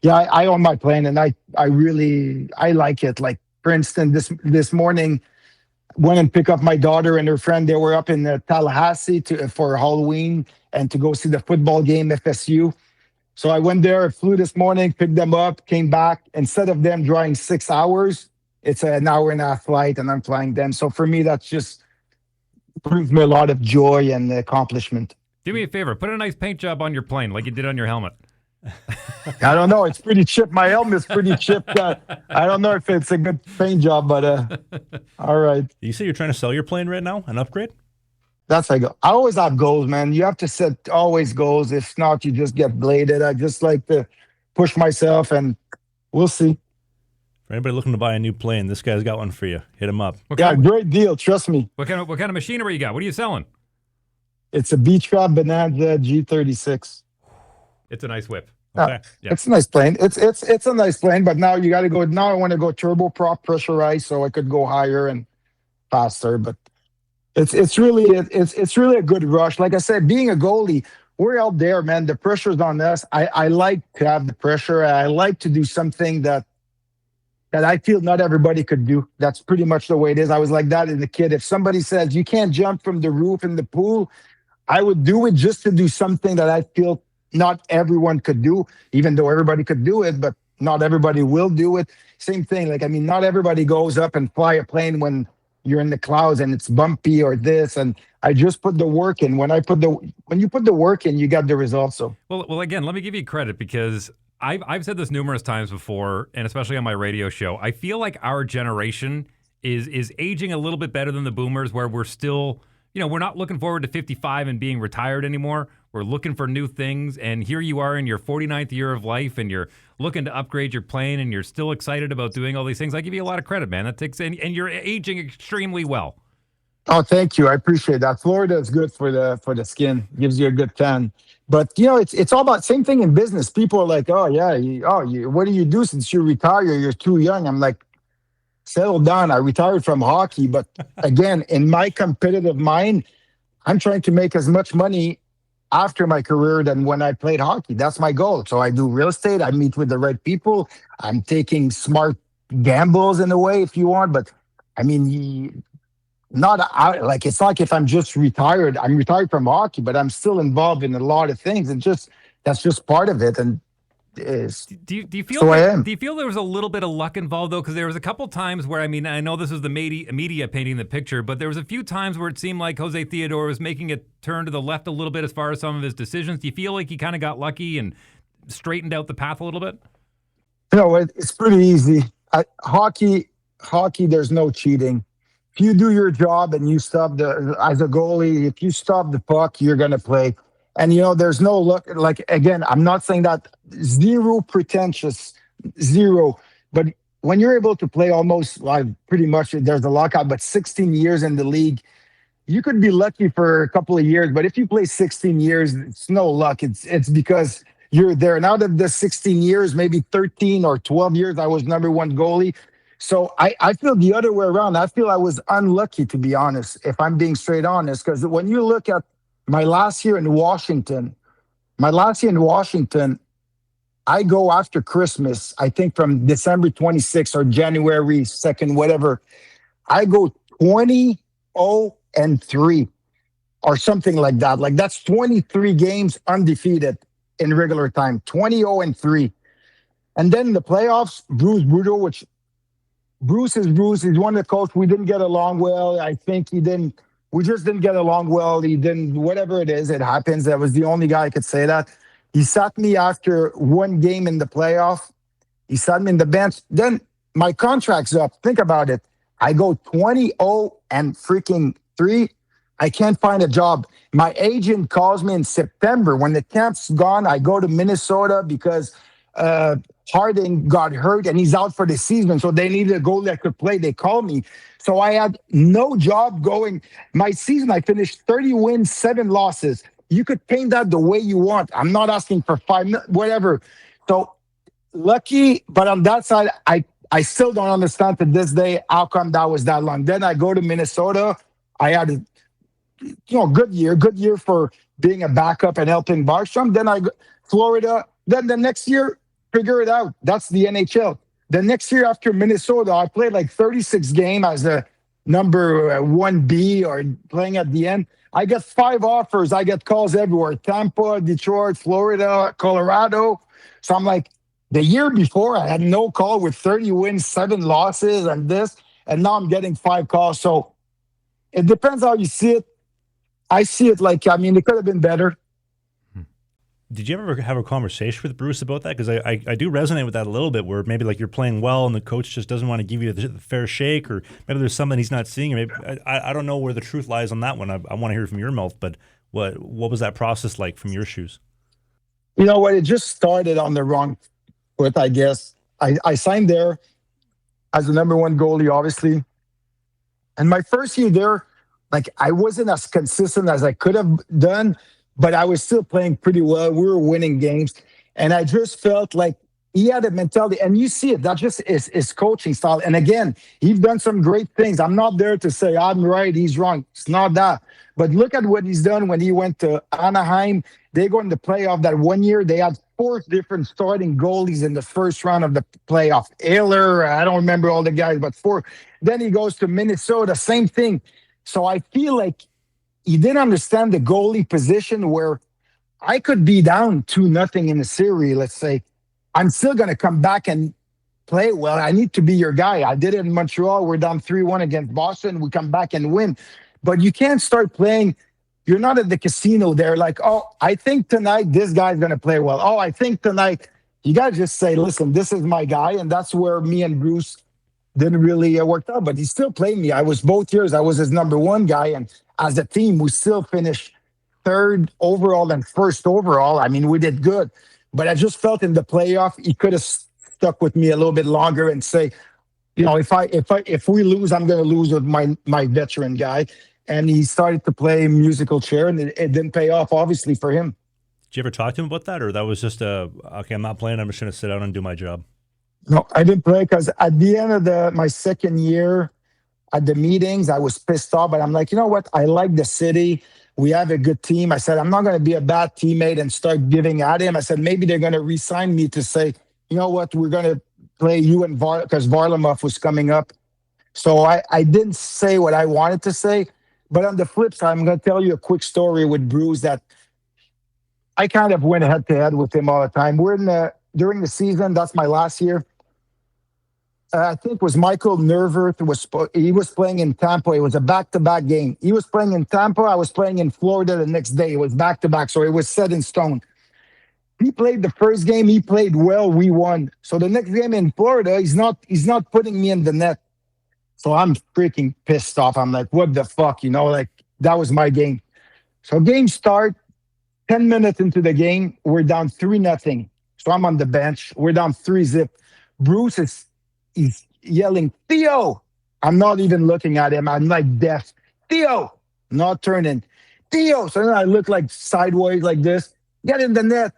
yeah, I own my plane and I really like it. Like, for instance, this morning, went and pick up my daughter and her friend. They were up in Tallahassee for Halloween and to go see the football game, FSU. So I went there, flew this morning, picked them up, came back. Instead of them driving 6 hours, it's an hour and a half flight and I'm flying them. So for me, that's just brings me a lot of joy and accomplishment. Do me a favor, put a nice paint job on your plane like you did on your helmet. I don't know. It's pretty chipped. My helmet's pretty chipped. I don't know if it's a good paint job, but all right. You say you're trying to sell your plane right now, an upgrade? That's I always have goals, man. You have to set always goals. If not, you just get bladed. I just like to push myself, and we'll see. For anybody looking to buy a new plane, this guy's got one for you. Hit him up. Great deal. Trust me. What kind of machinery you got? What are you selling? It's a Beechcraft Bonanza G36. It's a nice whip. Okay. Yeah. It's a nice plane. It's a nice plane, but now you got to go. Now I want to go turboprop pressurized, so I could go higher and faster. But it's really a good rush. Like I said, being a goalie, we're out there, man. The pressure's on us. I like to have the pressure. I like to do something that I feel not everybody could do. That's pretty much the way it is. I was like that as a kid. If somebody says you can't jump from the roof in the pool, I would do it just to do something that I feel not everyone could do, even though everybody could do it. But not everybody will do it. Same thing. Like, I mean, not everybody goes up and fly a plane when you're in the clouds and it's bumpy or this. And I just put the work in. When you put the work in, you got the results. So, Well, again, let me give you credit because I've said this numerous times before, and especially on my radio show. I feel like our generation is aging a little bit better than the boomers, where we're still, we're not looking forward to 55 and being retired anymore. We're looking for new things, and here you are in your 49th year of life, and you're looking to upgrade your plane, and you're still excited about doing all these things. I give you a lot of credit, man. And you're aging extremely well. oh, thank you. I appreciate that. Florida is good for the skin. Gives you a good tan. But it's all about same thing in business. People are like, oh yeah, what do you do since you retire? You're too young. I'm like, settle down. I retired from hockey, but again, in my competitive mind, I'm trying to make as much money after my career than when I played hockey. That's my goal. So I do real estate. I meet with the right people. I'm taking smart gambles in a way, if you want. But I mean, not out, like it's like if I'm just retired. I'm retired from hockey, but I'm still involved in a lot of things, and that's just part of it. And do you feel so I am. Do you feel there was a little bit of luck involved though? Because there was a couple times where I know this is the media painting the picture, but there was a few times where it seemed like Jose Theodore was making a turn to the left a little bit as far as some of his decisions. Do you feel like he kind of got lucky and straightened out the path a little bit? It's pretty easy. Hockey, there's no cheating. If you do your job and you stop as a goalie, if you stop the puck, you're going to play. And, there's no luck. Like, again, I'm not saying that zero pretentious, zero. But when you're able to play almost like pretty much, there's a lockout, but 16 years in the league, you could be lucky for a couple of years. But if you play 16 years, it's no luck. It's because you're there. And out of the 16 years, maybe 13 or 12 years, I was number one goalie. So I feel the other way around. I feel I was unlucky, to be honest, if I'm being straight honest. Because when you look at my last year in Washington, I go after Christmas, I think from December 26th or January 2nd, whatever. I go 20-0-3 or something like that. Like that's 23 games undefeated in regular time, 20-0-3. And then in the playoffs, Bruce is Bruce. He's one of the coach. We didn't get along well. I think we just didn't get along well. He didn't, whatever it is, it happens. That was the only guy I could say that. He sat me after one game in the playoff. He sat me in the bench. Then my contract's up. Think about it. I go 20-0-3. I can't find a job. My agent calls me in September. When the camp's gone, I go to Minnesota because Harding got hurt and he's out for the season. So they needed a goalie that could play. They called me. So I had no job going. My season, I finished 30 wins, 7 losses. You could paint that the way you want. I'm not asking for 5, whatever. So lucky, but on that side, I still don't understand to this day how come that was that long. Then I go to Minnesota. I had a good year for being a backup and helping Barstrom. Then I go Florida. Then the next year, figure it out. That's the NHL. The next year after Minnesota, I played like 36 games as a number 1B or playing at the end. I got 5 offers. I get calls everywhere. Tampa, Detroit, Florida, Colorado. So I'm like, the year before, I had no call with 30 wins, 7 losses and this. And now I'm getting 5 calls. So it depends how you see it. I see it like, it could have been better. Did you ever have a conversation with Bruce about that? Because I do resonate with that a little bit, where maybe like you're playing well and the coach just doesn't want to give you the fair shake, or maybe there's something he's not seeing. Or maybe, I don't know where the truth lies on that one. I want to hear it from your mouth, but what was that process like from your shoes? You know what? It just started on the wrong foot, I guess. I signed there as the number one goalie, obviously. And my first year there, like I wasn't as consistent as I could have done, but I was still playing pretty well. We were winning games. And I just felt like he had a mentality. And you see it. That just is his coaching style. And again, he's done some great things. I'm not there to say I'm right, he's wrong. It's not that. But look at what he's done when he went to Anaheim. They go in the playoff that one year. They had 4 different starting goalies in the first round of the playoff. Ayler, I don't remember all the guys, but 4. Then he goes to Minnesota, same thing. So I feel like he didn't understand the goalie position where I could be down 2-0 in the series, let's say. I'm still going to come back and play well. I need to be your guy. I did it in Montreal. We're down 3-1 against Boston. We come back and win. But you can't start playing. You're not at the casino there like, oh, I think tonight this guy's going to play well. Oh, I think tonight. You got to just say, listen, this is my guy. And that's where me and Bruce didn't really work out. But he still played me. I was both years. I was his number one guy. And as a team, we still finished third overall and first overall. I mean, we did good. But I just felt in the playoff, he could have stuck with me a little bit longer and say, you know, if we lose, I'm going to lose with my veteran guy. And he started to play musical chair, and it didn't pay off, obviously, for him. Did you ever talk to him about that, or that was just okay, I'm not playing, I'm just going to sit down and do my job? No, I didn't play because at the end of my second year at the meetings, I was pissed off. But I'm like, you know what? I like the city. We have a good team. I said, I'm not going to be a bad teammate and start giving at him. I said, maybe they're going to re-sign me to say, you know what? We're going to play you and because Varlamov was coming up. So I didn't say what I wanted to say. But on the flip side, I'm going to tell you a quick story with Bruce that I kind of went head to head with him all the time. During the season, that's my last year. I think it was Michael Nervert he was playing in Tampa. It was a back-to-back game. He was playing in Tampa. I was playing in Florida the next day. It was back-to-back, so it was set in stone. He played the first game. He played well. We won. So the next game in Florida, he's not putting me in the net. So I'm freaking pissed off. I'm like, what the fuck? You know, like that was my game. So game start, 10 minutes into the game, we're down 3-0. So I'm on the bench. We're down 3-0. Bruce he's yelling, Theo. I'm not even looking at him. I'm like deaf. Theo, not turning. Theo. So then I look like sideways like this. Get in the net.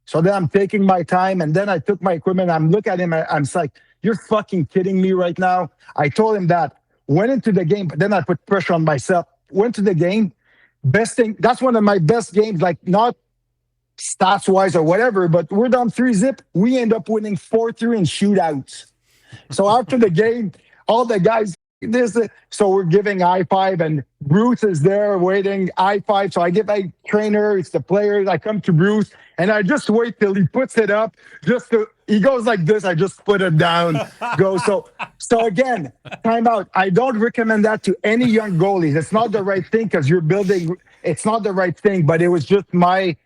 So then I'm taking my time. And then I took my equipment. I'm looking at him. I'm like, you're fucking kidding me right now. I told him that. Went into the game, but then I put pressure on myself. Went to the game. Best thing. That's one of my best games, like not stats-wise or whatever, but we're down 3-0. We end up winning 4-3 in shootouts. So after the game, all the guys, so we're giving high five, and Bruce is there waiting, high five. So I get my trainer, it's the players. I come to Bruce, and I just wait till he puts it up. He goes like this. I just put it down. So again, timeout. I don't recommend that to any young goalies. It's not the right thing because you're building. It's not the right thing, but it was just my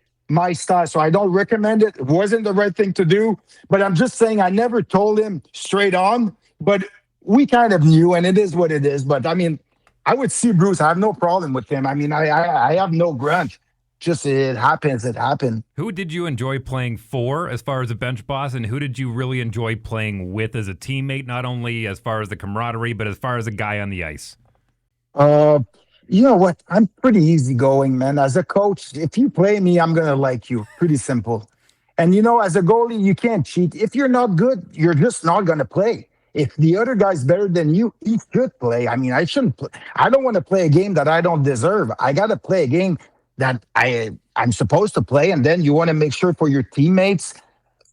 style. So I don't recommend it. It wasn't the right thing to do. But I'm just saying I never told him straight on, but we kind of knew, and it is what it is. But I mean, I would see Bruce. I have no problem with him. I mean, I have no grudge. Just it happens. It happened. Who did you enjoy playing for as far as a bench boss, and who did you really enjoy playing with as a teammate, not only as far as the camaraderie, but as far as a guy on the ice? You know what? I'm pretty easygoing, man. As a coach, if you play me, I'm going to like you. Pretty simple. And, you know, as a goalie, you can't cheat. If you're not good, you're just not going to play. If the other guy's better than you, he should play. I mean, I shouldn't play. I don't want to play a game that I don't deserve. I got to play a game that I'm supposed to play. And then you want to make sure for your teammates.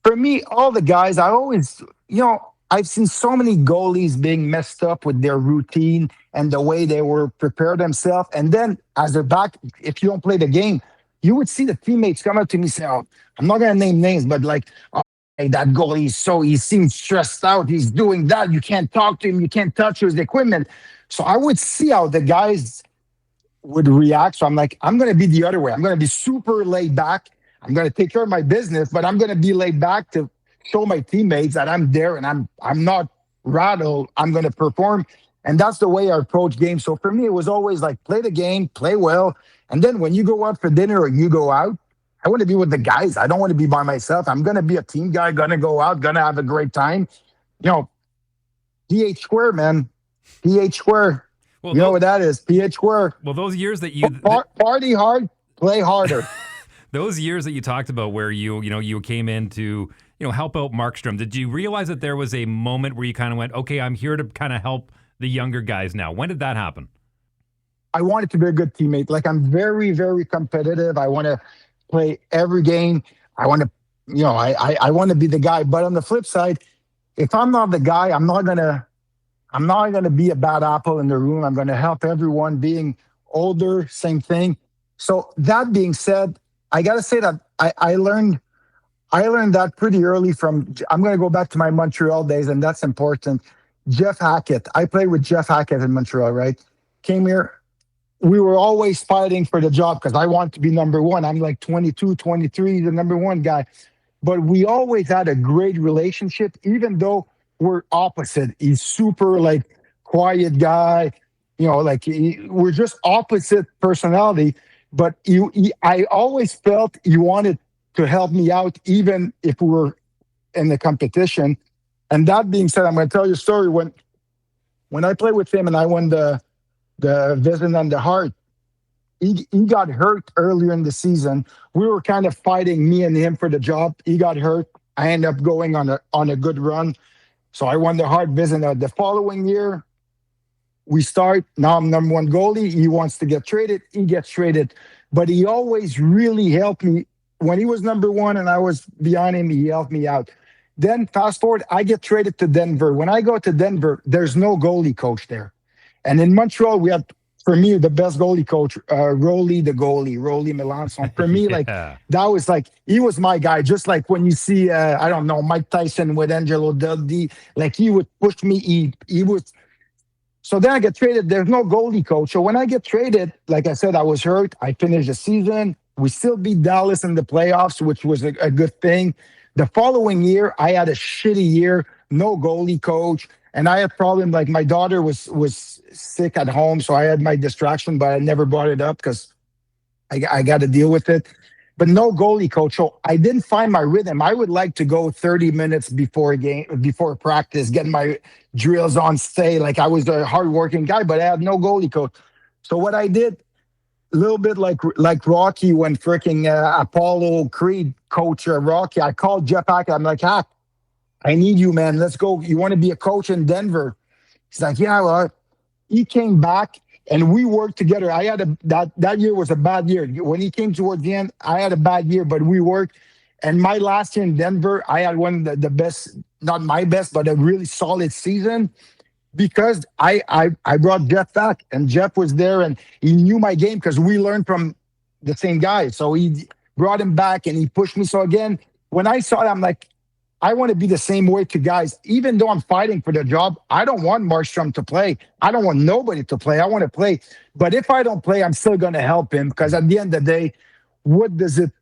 For me, all the guys, I always, you know, I've seen so many goalies being messed up with their routine and the way they were prepared themselves. And then as they're back, if you don't play the game, you would see the teammates come up to me and say, oh, I'm not going to name names, but like, oh, hey, that goalie, he seems stressed out. He's doing that. You can't talk to him. You can't touch his equipment. So I would see how the guys would react. So I'm like, I'm going to be the other way. I'm going to be super laid back. I'm going to take care of my business, but I'm going to be laid back to show my teammates that I'm there and I'm not rattled. I'm going to perform. And that's the way I approach games. So for me, it was always like, play the game, play well. And then when you go out for dinner or you go out, I want to be with the guys. I don't want to be by myself. I'm going to be a team guy, going to go out, going to have a great time. You know, PH square, man. PH square. Well, you know what that is? PH square. Well, those years that you... Party hard, play harder. Those years that you talked about where you came in to, help out Markstrom, did you realize that there was a moment where you kind of went, okay, I'm here to kind of help the younger guys now? When did that happen? I wanted to be a good teammate. Like, I'm very, very competitive. I want to play every game. I want to, I want to be the guy. But on the flip side, if I'm not the guy, I'm not gonna be a bad apple in the room. I'm gonna help everyone. Being older, same thing. So that being said, I gotta say that I learned I learned that pretty early from, I'm going to go back to my Montreal days, and that's important. Jeff Hackett. I played with Jeff Hackett in Montreal, right? Came here. We were always fighting for the job because I want to be number one. I'm like 22, 23, the number one guy. But we always had a great relationship, even though we're opposite. He's super like quiet guy, like we're just opposite personality. But I always felt he wanted to help me out, even if we were in the competition. And that being said, I'm going to tell you a story. When I played with him and I won the Vision on the Heart, he got hurt earlier in the season. We were kind of fighting, me and him, for the job. He got hurt. I ended up going on a good run. So I won the Hart Vizina. The following year, we start. Now I'm number one goalie. He wants to get traded. He gets traded. But he always really helped me. When he was number one and I was behind him, he helped me out. Then fast forward, I get traded to Denver. When I go to Denver, there's no goalie coach there. And in Montreal, we had, for me, the best goalie coach, Rolly Melanson. For me, like, that was like, he was my guy. Just like when you see, I don't know, Mike Tyson with Angelo Dudley, like he would push me. He was. So then I get traded. There's no goalie coach. So when I get traded, like I said, I was hurt. I finished the season. We still beat Dallas in the playoffs, which was a good thing. The following year, I had a shitty year, no goalie coach. And I had problems, like my daughter was sick at home, so I had my distraction, but I never brought it up because I got to deal with it. But no goalie coach, so I didn't find my rhythm. I would like to go 30 minutes before practice, get my drills on, stay. Like I was a hardworking guy, but I had no goalie coach. So what I did, a little bit like Rocky when freaking Apollo Creed coach Rocky, I called Jeff Hackett. I'm like, Hack, I need you, man. Let's go. You want to be a coach in Denver? He's like, yeah, well, he came back and we worked together. I had that year was a bad year. When he came towards the end, I had a bad year, but we worked. And my last year in Denver, I had one of the best, not my best, but a really solid season because I brought Jeff back and Jeff was there and he knew my game because we learned from the same guy. So he brought him back and he pushed me. So again, when I saw it, I'm like, I want to be the same way to guys. Even though I'm fighting for the job, I don't want Markstrom to play. I don't want nobody to play. I want to play. But if I don't play, I'm still going to help him because at the end of the day, what does it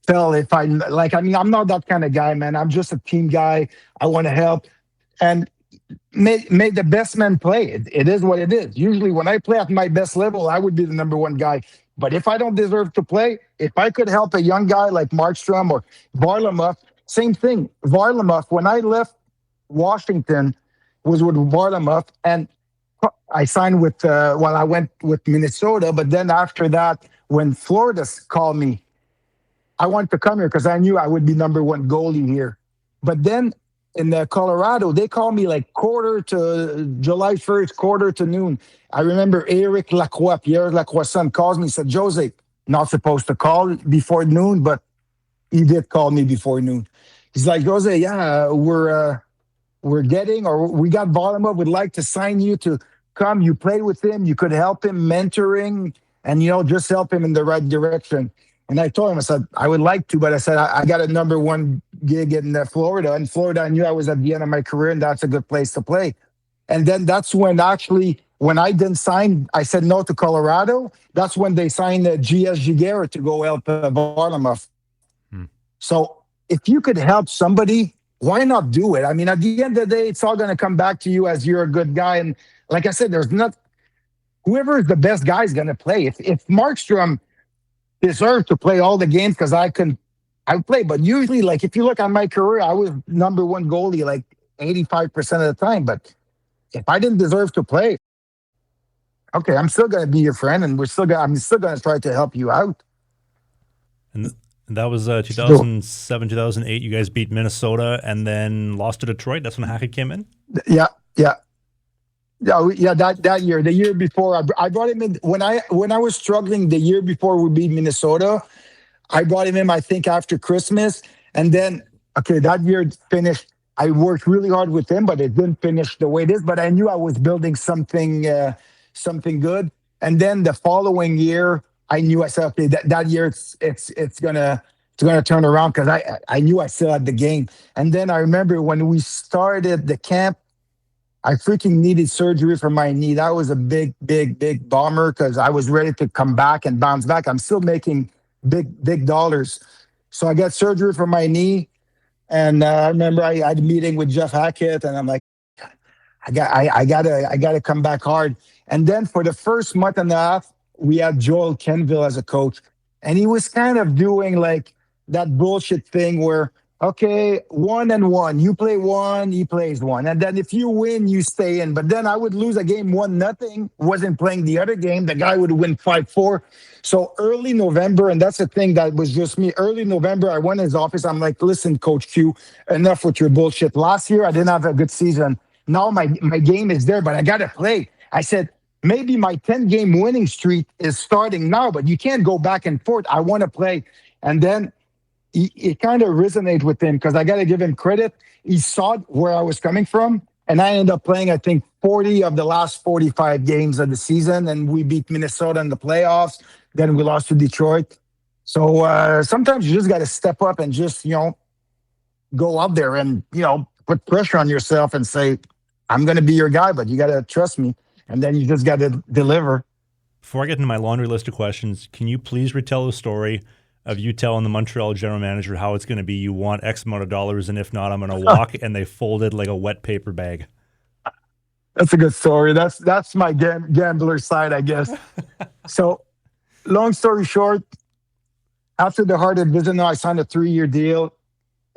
tell if I'm not that kind of guy, man. I'm just a team guy. I want to help. And may the best man play. It is what it is. Usually when I play at my best level, I would be the number one guy. But if I don't deserve to play, if I could help a young guy like Markstrom or Varlamov, same thing. Varlamov, when I left Washington, was with Varlamov, and I signed with, I went with Minnesota. But then after that, when Florida called me, I wanted to come here because I knew I would be number one goalie here. But then in Colorado, they called me like quarter to July 1st, quarter to noon. I remember Eric Lacroix, Pierre Lacroix's son, calls me and said, Jose, not supposed to call before noon, but he did call me before noon. He's like, Jose, yeah, we got Varlamov, would like to sign you to come. You played with him. You could help him mentoring and, just help him in the right direction. And I told him, I said, I would like to, but I said, I got a number one gig in Florida. In Florida, I knew I was at the end of my career, and that's a good place to play. And then that's when when I didn't sign, I said no to Colorado. That's when they signed G.S. Giguère to go help Varlamov. So if you could help somebody, why not do it? I mean, at the end of the day, it's all going to come back to you as you're a good guy. And like I said, whoever is the best guy is going to play. If Markstrom deserved to play all the games because I play. But usually, like, if you look at my career, I was number one goalie like 85% of the time. But if I didn't deserve to play, okay, I'm still going to be your friend, and I'm still going to try to help you out. And that was 2007, 2008. You guys beat Minnesota and then lost to Detroit. That's when Hackett came in? Yeah. That year, the year before, I brought him in when I was struggling. The year before we beat Minnesota, I brought him in. I think after Christmas, and then that year finished. I worked really hard with him, but it didn't finish the way it is. But I knew I was building something good. And then the following year, I knew I said, okay, that year it's gonna it's going to turn around because I knew I still had the game. And then I remember when we started the camp, I freaking needed surgery for my knee. That was a big, big, big bummer because I was ready to come back and bounce back. I'm still making big, big dollars. So I got surgery for my knee. And I remember I had a meeting with Jeff Hackett, and I'm like, I gotta come back hard. And then for the first month and a half, we had Joel Kenville as a coach, and he was kind of doing like that bullshit thing where, okay, 1-1, you play one, he plays one, and then if you win, you stay in. But then I would lose a game 1-0, wasn't playing the other game, the guy would win 5-4. So early November, and that's the thing that was just me. Early November, I went in his office. I'm like, listen, Coach Q, enough with your bullshit. Last year, I didn't have a good season. Now my game is there, but I got to play. I said, maybe my 10-game winning streak is starting now, but you can't go back and forth. I want to play. And then it kind of resonated with him because I got to give him credit. He saw where I was coming from, and I ended up playing, I think, 40 of the last 45 games of the season, and we beat Minnesota in the playoffs. Then we lost to Detroit. So sometimes you just got to step up and just, go out there and, put pressure on yourself and say, I'm going to be your guy, but you got to trust me. And then you just got to deliver. Before I get into my laundry list of questions, can you please retell the story of you telling the Montreal general manager how it's going to be you want X amount of dollars, and if not, I'm going to walk, and they folded like a wet paper bag? That's a good story. That's my gambler side, I guess. So long story short, after the Heart of Business, I signed a 3-year deal.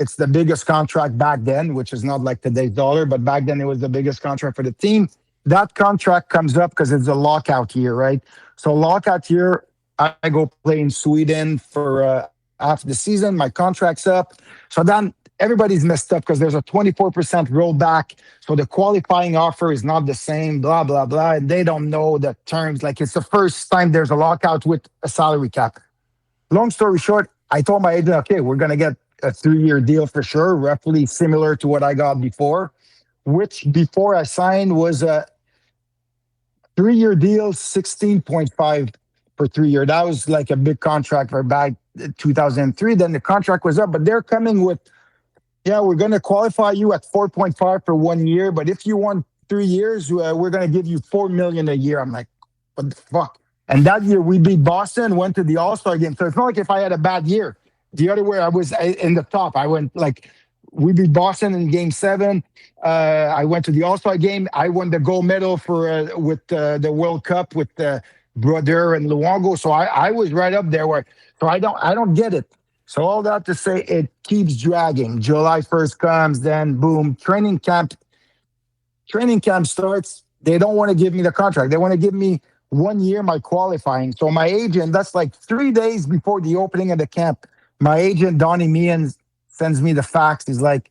It's the biggest contract back then, which is not like today's dollar, but back then it was the biggest contract for the team. That contract comes up because it's a lockout year, right? So lockout year, I go play in Sweden for after the season. My contract's up. So then everybody's messed up because there's a 24% rollback. So the qualifying offer is not the same, blah, blah, blah. And they don't know the terms. Like it's the first time there's a lockout with a salary cap. Long story short, I told my agent, okay, we're going to get a 3-year deal for sure, roughly similar to what I got before, which before I signed was a 3-year deal, 16.5 for 3 years. That was like a big contract for back 2003. Then the contract was up, but they're coming with, we're going to qualify you at 4.5 for 1 year, but if you want 3 years, we're going to give you $4 million a year. I'm like, what the fuck? And that year we beat Boston, went to the All-Star game. So it's not like if I had a bad year. The other way I was in the top. I went we beat Boston in Game 7. I went to the All-Star game. I won the gold medal for with the World Cup with Brodeur and Luongo. So I was right up there. So I don't get it. So all that to say, it keeps dragging. July 1st comes, then boom, training camp starts. They don't want to give me the contract. They want to give me 1 year my qualifying. So my agent, that's like 3 days before the opening of the camp, my agent, Donnie Meehan, sends me the fax. He's like,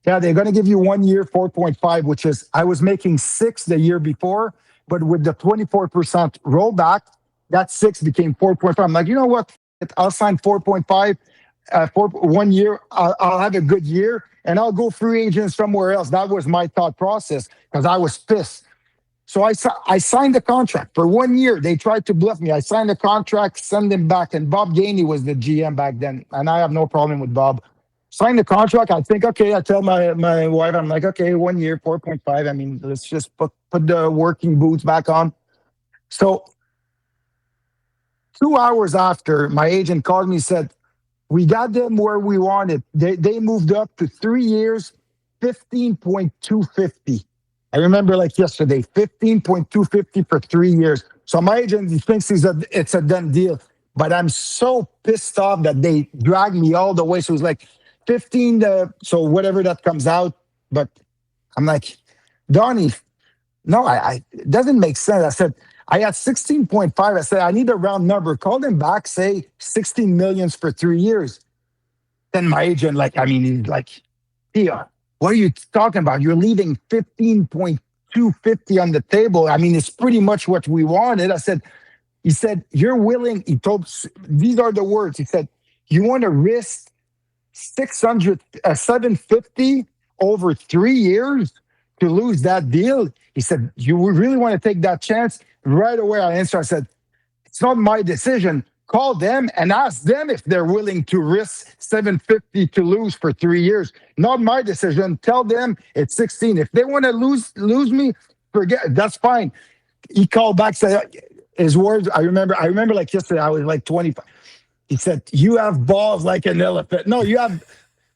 they're going to give you 1 year, 4.5, which is, I was making 6 the year before, but with the 24% rollback, that 6 became 4.5. I'm like, you know what? I'll sign 4.5 for 1 year. I'll have a good year, and I'll go free agent somewhere else. That was my thought process because I was pissed. So I signed the contract for 1 year. They tried to bluff me. I signed the contract, send him back. And Bob Gainey was the GM back then. And I have no problem with Bob. Signed the contract. I think, okay, I tell my wife, I'm like, okay, 1 year, 4.5. I mean, let's just put the working boots back on. So 2 hours after, my agent called me, said, we got them where we wanted. They moved up to 3 years, 15.250. I remember like yesterday, 15.250 for 3 years. So my agent thinks it's a done deal. But I'm so pissed off that they dragged me all the way. So it was like 15, so whatever that comes out. But I'm like, Donnie, no, it doesn't make sense. I said, I had 16.5. I said, I need a round number. Call them back, say 16 million for 3 years. Then my agent, he's like, Theo, what are you talking about? You're leaving 15.250 on the table. I mean, it's pretty much what we wanted. He said, you're willing. He told, these are the words. He said, you want to risk 750 over 3 years to lose that deal? He said, you really want to take that chance? Right away, I answered. I said, it's not my decision. call them and ask them if they're willing to risk 750 to lose for 3 years. Not my decision. Tell them it's 16. If they want to lose me, forget. That's fine. He called back, said his words. I remember like yesterday. I was like 25. He said, "You have balls like an elephant." No, you have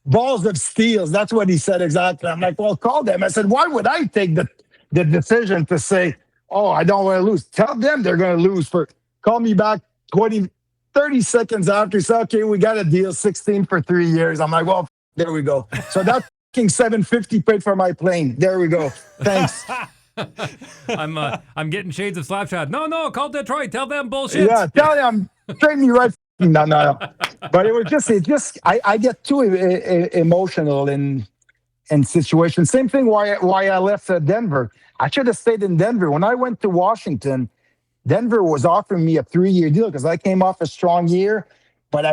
balls of steels. That's what he said exactly. I'm like, well, call them. I said, why would I take the decision to say, oh, I don't want to lose? Tell them they're going to lose. Call me back 30 seconds after. He said, okay, we got a deal, 16 for 3 years. I'm like, well, there we go. So that $750 paid for my plane. There we go. Thanks. I'm getting shades of Slapshot. No, call Detroit. Tell them bullshit. Yeah, tell them. Trade me right. No. But it just I get too emotional in situations. Same thing why I left Denver. I should have stayed in Denver. When I went to Washington, Denver was offering me a 3-year deal because I came off a strong year. But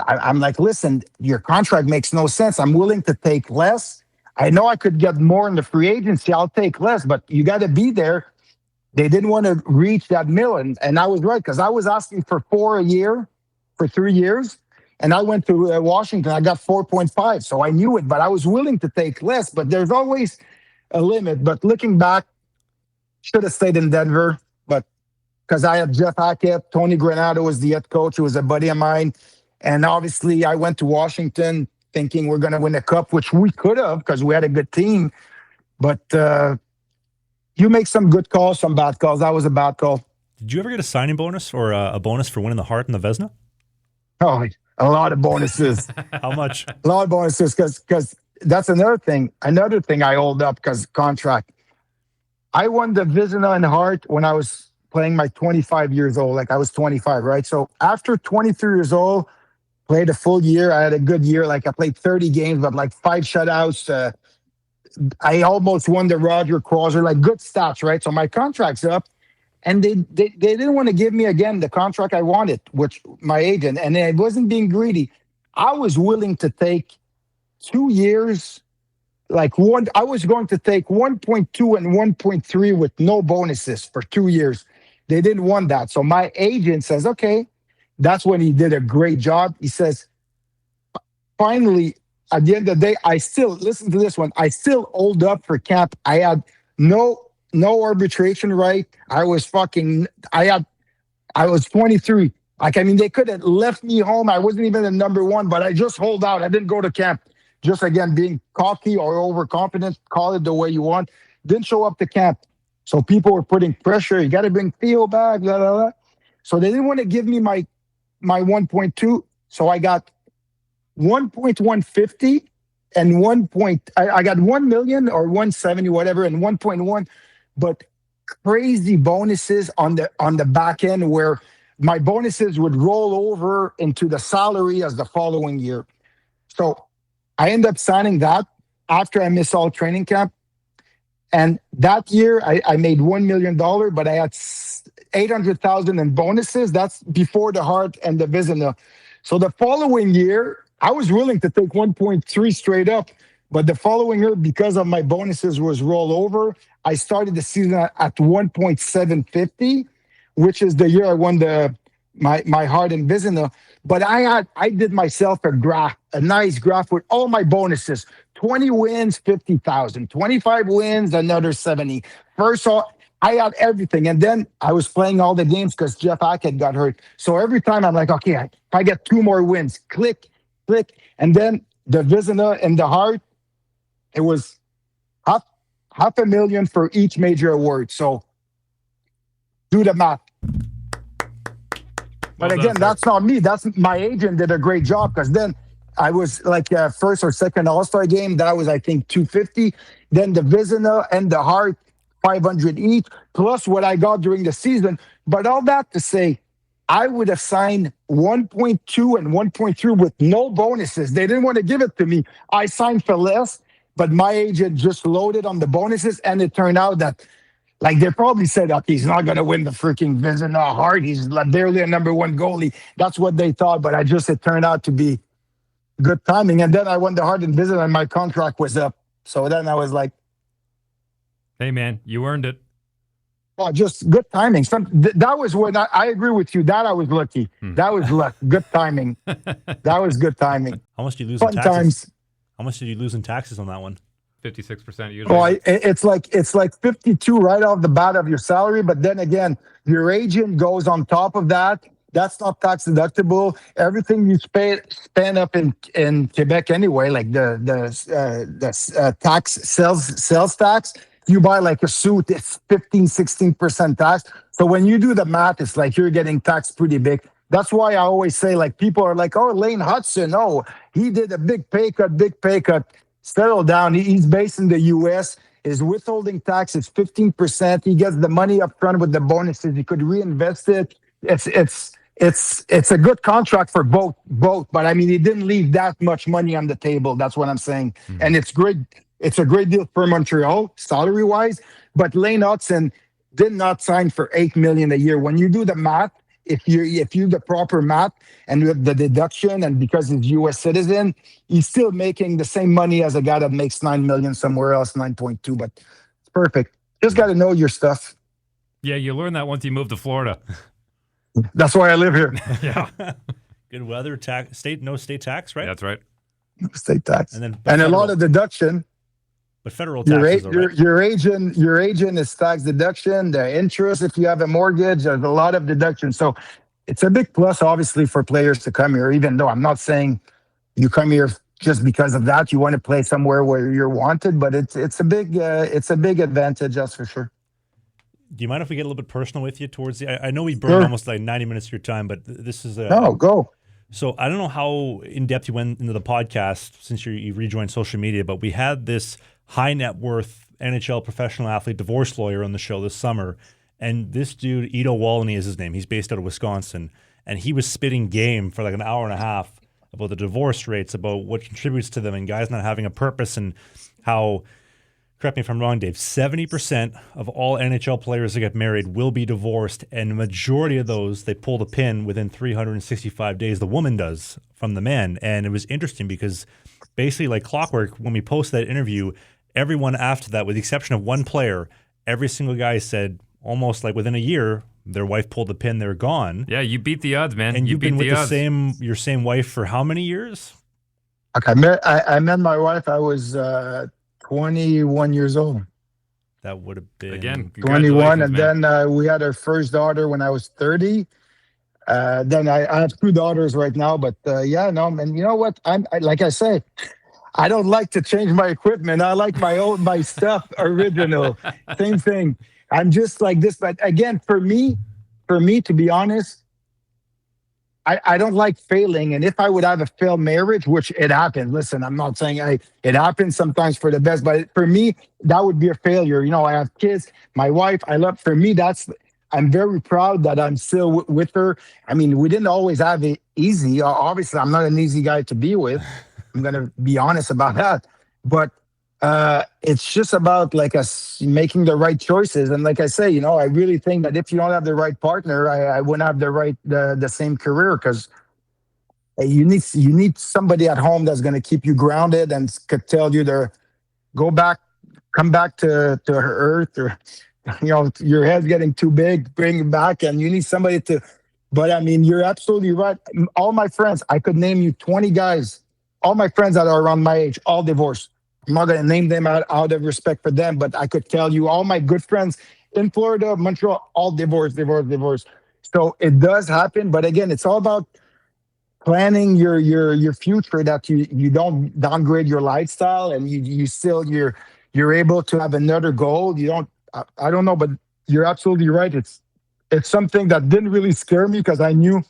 I'm like, listen, your contract makes no sense. I'm willing to take less. I know I could get more in the free agency. I'll take less, but you got to be there. They didn't want to reach that mill, and I was right because I was asking for $4 a year for 3 years, and I went to Washington. I got 4.5, so I knew it, but I was willing to take less. But there's always a limit. But looking back, should have stayed in Denver, but because I had Jeff Hackett, Tony Granato was the head coach, who was a buddy of mine, and obviously I went to Washington thinking we're going to win a cup, which we could have because we had a good team. But you make some good calls, some bad calls. That was a bad call. Did you ever get a signing bonus or a bonus for winning the Hart and the Vezina? Oh, a lot of bonuses. How much? A lot of bonuses because that's another thing. Another thing I hold up because contract. I won the Vezina and Hart when I was playing my 25 years old. Like I was 25, right? So after 23 years old, played a full year. I had a good year. Like I played 30 games, but like 5 shutouts. I almost won the Roger Crosser, like good stats, right? So my contract's up. And they didn't want to give me, again, the contract I wanted, which my agent, and I wasn't being greedy. I was willing to take 2 years, I was going to take 1.2 and 1.3 with no bonuses for 2 years. They didn't want that. So my agent says, okay, that's when he did a great job. He says, finally, at the end of the day, listen to this one, I still hold up for camp. I had no arbitration right. I was 23. They could have left me home. I wasn't even the number one, but I just hold out. I didn't go to camp. Just again, being cocky or overconfident, call it the way you want. Didn't show up to camp. So people were putting pressure. You got to bring Theo back, blah, blah, blah. So they didn't want to give me my 1.2. So I got 1.150 and I got 1 million or 170, whatever, and 1.1. But crazy bonuses on the back end where my bonuses would roll over into the salary as the following year. So I end up signing that after I missed all training camp. And that year I made $1 million, but I had 800,000 in bonuses. That's before the Hart and the Vezina. So the following year, I was willing to take 1.3 straight up. But the following year, because of my bonuses was roll over, I started the season at 1.750, which is the year I won my Hart and Vezina. But I did myself a nice graph with all my bonuses. 20 wins, 50,000. 25 wins, another 70. First off, I had everything. And then I was playing all the games because Jeff Hackett got hurt. So every time I'm like, okay, if I get 2 more wins, click. And then the Vezina and the Hart, it was half $500,000 for each major award. So do the math. But again, that's not me. That's my agent did a great job because then I was like first or second All-Star game. That was, I think, 250. Then the Vezina and the Hart, 500 each, plus what I got during the season. But all that to say, I would have signed 1.2 and 1.3 with no bonuses. They didn't want to give it to me. I signed for less, but my agent just loaded on the bonuses, and it turned out that they probably said, okay, he's not going to win the freaking Vezina Hart. He's barely a number one goalie. That's what they thought, but it turned out to be good timing. And then I won the Hart and Vezina, and my contract was up. So then I was like, hey, man, you earned it. Oh, just good timing. That was when I agree with you. That I was lucky. That was luck. Good timing. That was good timing. How much did you lose in Fun taxes? times. How much did you lose in taxes on that one? 56% usually. Oh, it's like 52 right off the bat of your salary. But then again, your agent goes on top of that. That's not tax deductible. Everything you spend up in Quebec anyway, like the tax sales tax. You buy like a suit, it's 16% tax. So when you do the math, it's like you're getting taxed pretty big. That's why I always say, like, people are like, oh, Lane Hudson, oh, he did a big pay cut. Settle down. He's based in the U.S. His withholding tax is 15%. He gets the money up front with the bonuses. He could reinvest it. It's a good contract for both. But I mean, he didn't leave that much money on the table. That's what I'm saying. And it's great. It's a great deal for Montreal, salary wise. But Lane Hudson did not sign for $8 million a year. When you do the math, if you do the proper math and with the deduction, and because he's U.S. citizen, he's still making the same money as a guy that makes $9 million somewhere else, 9.2. But it's perfect. Just got to know your stuff. Yeah, you learn that once you move to Florida. That's why I live here. Yeah. Good weather, no state tax, right? That's right. State tax, And a lot of deduction. But federal taxes, your agent is tax deduction, the interest if you have a mortgage, there's a lot of deduction. So it's a big plus, obviously, for players to come here. Even though I'm not saying you come here just because of that, you want to play somewhere where you're wanted, but it's a big advantage, that's for sure. Do you mind if we get a little bit personal with you towards the? I know we burned almost like 90 minutes of your time, but this is no go. So I don't know how in depth you went into the podcast since you rejoined social media, but we had this high net worth NHL professional athlete divorce lawyer on the show this summer. And this dude, Ido Walney is his name. He's based out of Wisconsin. And he was spitting game for like an hour and a half about the divorce rates, about what contributes to them and guys not having a purpose, and how, correct me if I'm wrong, Dave, 70% of all NHL players that get married will be divorced. And the majority of those, they pull the pin within 365 days. The woman does from the man. And it was interesting because basically like clockwork, when we posted that interview, everyone after that, with the exception of one player, every single guy said almost like within a year, their wife pulled the pin, they're gone. Yeah, you beat the odds, man. And you've been with your same wife for how many years? Okay, I met my wife. I was 21 years old. That would have been again 21, and man. then we had our first daughter when I was 30. Then I have two daughters right now, but and you know what? Like I say, I don't like to change my equipment. I like my stuff original. Same thing. I'm just like this. But again, for me, to be honest, I don't like failing. And if I would have a failed marriage, which it happened, listen, I'm not saying it happens sometimes for the best, but for me, that would be a failure. You know, I have kids, my wife, for me, I'm very proud that I'm still with her. I mean, we didn't always have it easy. Obviously, I'm not an easy guy to be with. I'm going to be honest about that. But it's just about like us making the right choices. And like I say, you know, I really think that if you don't have the right partner, I wouldn't have the same career, because you need somebody at home that's going to keep you grounded and could tell you to come back to earth, or, you know, your head's getting too big, bring it back. And you need somebody to, but I mean, you're absolutely right. All my friends, I could name you 20 guys. All my friends that are around my age, all divorced. I'm not going to name them out of respect for them, but I could tell you all my good friends in Florida, Montreal, all divorced. So it does happen. But again, it's all about planning your future, that you don't downgrade your lifestyle, and you're able to have another goal. You don't, I don't know, but you're absolutely right. It's something that didn't really scare me because I knew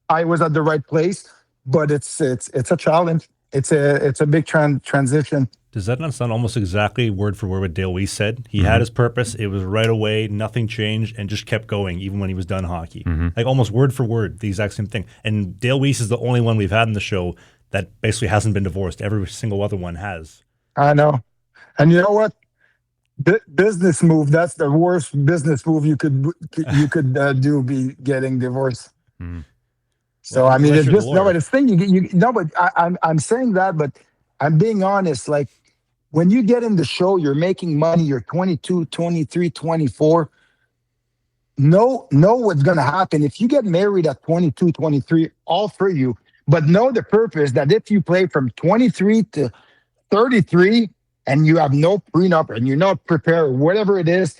I was at the right place. But it's a challenge. It's a big transition. Does that not sound almost exactly word for word what Dale Weiss said? He had his purpose. It was right away. Nothing changed, and just kept going even when he was done hockey. Like almost word for word, the exact same thing. And Dale Weiss is the only one we've had in the show that basically hasn't been divorced. Every single other one has. I know. And you know what? Business move. That's the worst business move you could do. Be getting divorced. So well, I mean, it's just but it's thing you no, but I'm saying that, but I'm being honest. Like when you get in the show, you're making money. You're 22, 23, 24. know what's going to happen. If you get married at 22, 23, all for you, but know the purpose that if you play from 23 to 33 and you have no prenup and you're not prepared, whatever it is,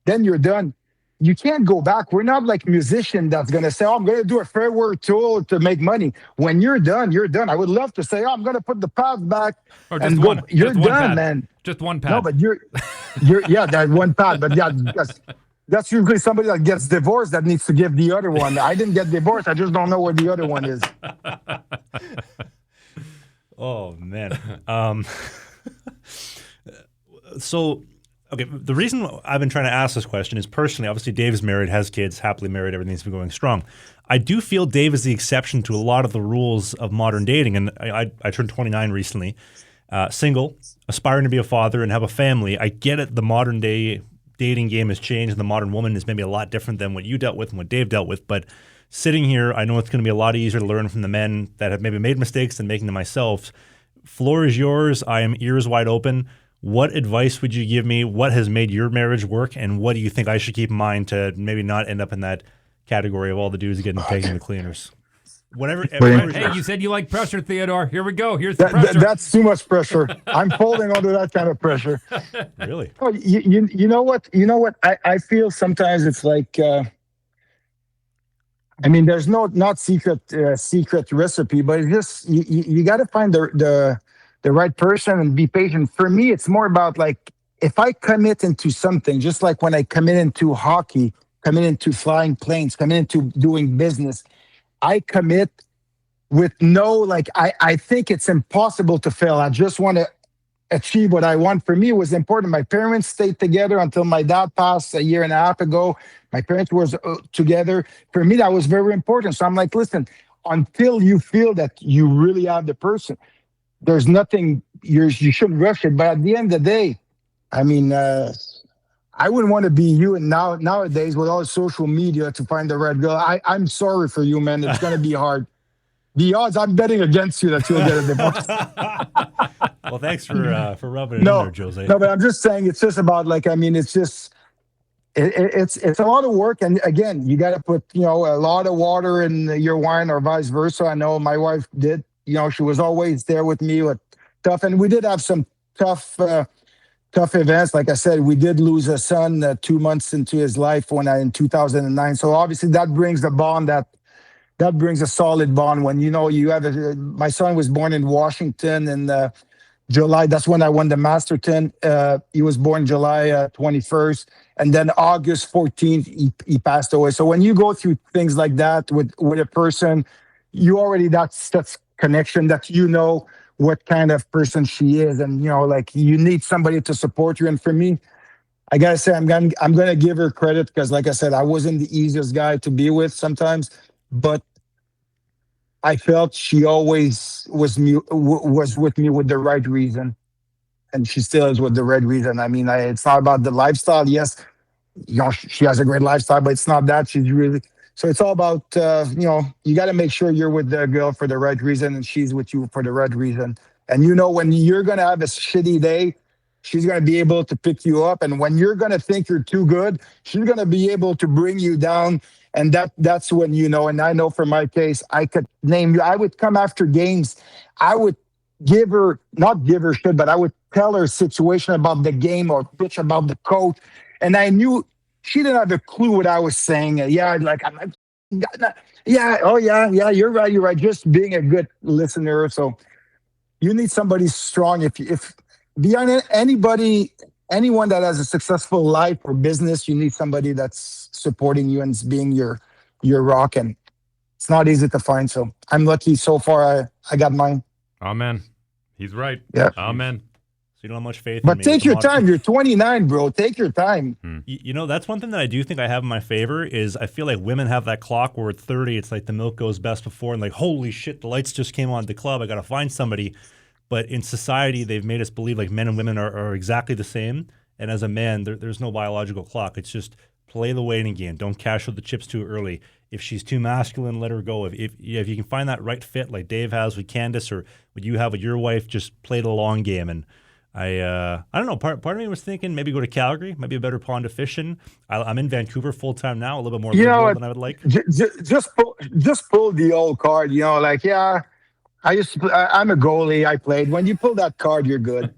then you're done. You can't go back. We're not like musician that's going to say, oh, I'm going to do a farewell tour to make money. When you're done, you're done. I would love to say, oh, I'm going to put the pads back Or just and one. go. You're just one done, pad. man. Just one pad. No, but you're yeah, that one pad. But yeah, that's usually somebody that gets divorced that needs to give the other one. I didn't get divorced. I just don't know where the other one is. Oh man. So, okay, the reason I've been trying to ask this question is personally, obviously Dave's married, has kids, happily married, everything's been going strong. I do feel Dave is the exception to a lot of the rules of modern dating, and I turned 29 recently, single, aspiring to be a father and have a family. I get it, the modern day dating game has changed, and the modern woman is maybe a lot different than what you dealt with and what Dave dealt with, but sitting here, I know it's going to be a lot easier to learn from the men that have maybe made mistakes than making them myself. Floor is yours. I am ears wide open. What advice would you give me? What has made your marriage work? And what do you think I should keep in mind to maybe not end up in that category of all the dudes getting taken to the cleaners? Whatever. Hey, you said you like pressure, Theodore. Here we go. Here's the pressure. That's too much pressure. I'm folding under that kind of pressure. Really? Oh, you know what? You know what? I feel sometimes it's like, I mean, there's not secret recipe, but it's just you got to find the right person and be patient. For me, it's more about like if I commit into something, just like when I commit into hockey, commit into flying planes, commit into doing business, I commit with I think it's impossible to fail. I just want to achieve what I want. For me, it was important. My parents stayed together until my dad passed a year and a half ago. My parents were together. For me, that was very important. So I'm like, listen, until you feel that you really have the person, there's nothing, you shouldn't rush it. But at the end of the day, I mean, I wouldn't want to be you. And nowadays with all social media to find the right girl, I'm sorry for you, man. It's going to be hard. The odds, I'm betting against you that you'll get a divorce. Well, thanks for rubbing it in there, Jose. No, but I'm just saying it's just about it's just, it's a lot of work. And again, you got to put, a lot of water in your wine or vice versa. I know my wife did, she was always there with me with tough. And we did have some tough events. Like I said, we did lose a son 2 months into his life in 2009. So obviously that brings the bond that brings a solid bond when, you have my son was born in Washington in July. That's when I won the Masterton. He was born July 21st. And then August 14th, he passed away. So when you go through things like that with a person, you already, that's connection that what kind of person she is. And, you need somebody to support you. And for me, I got to say, I'm gonna give her credit because, like I said, I wasn't the easiest guy to be with sometimes, but I felt she always was with me with the right reason. And she still is with the right reason. I mean, it's not about the lifestyle. Yes, she has a great lifestyle, but it's not that. She's really, so it's all about, you got to make sure you're with the girl for the right reason and she's with you for the right reason. And when you're going to have a shitty day, she's going to be able to pick you up. And when you're going to think you're too good, she's going to be able to bring you down. And that's when, and I know for my case, I could name you. I would come after games. I would not give her shit, but I would tell her a situation about the game or bitch about the coach. And I knew she didn't have a clue what I was saying. Yeah, you're right. Just being a good listener. So you need somebody strong. If beyond anyone that has a successful life or business, you need somebody that's supporting you and is being your rock. And it's not easy to find. So I'm lucky so far. I got mine. Amen. He's right. Yeah. Amen. So you don't have much faith But in me. take your time. You're 29, bro. Take your time. That's one thing that I do think I have in my favor is I feel like women have that clock where at 30, it's like the milk goes best before and like, holy shit, the lights just came on at the club. I got to find somebody. But in society, they've made us believe like men and women are exactly the same. And as a man, there's no biological clock. It's just play the waiting game. Don't cash out the chips too early. If she's too masculine, let her go. If you can find that right fit like Dave has with Candace or what you have with your wife, just play the long game. And I don't know. Part of me was thinking maybe go to Calgary, maybe a better pond to fish in. I'm in Vancouver full time now, a little bit more You know liberal what? than I would like. Just pull the old card. Like, yeah, I'm a goalie. I played. When you pull that card, you're good.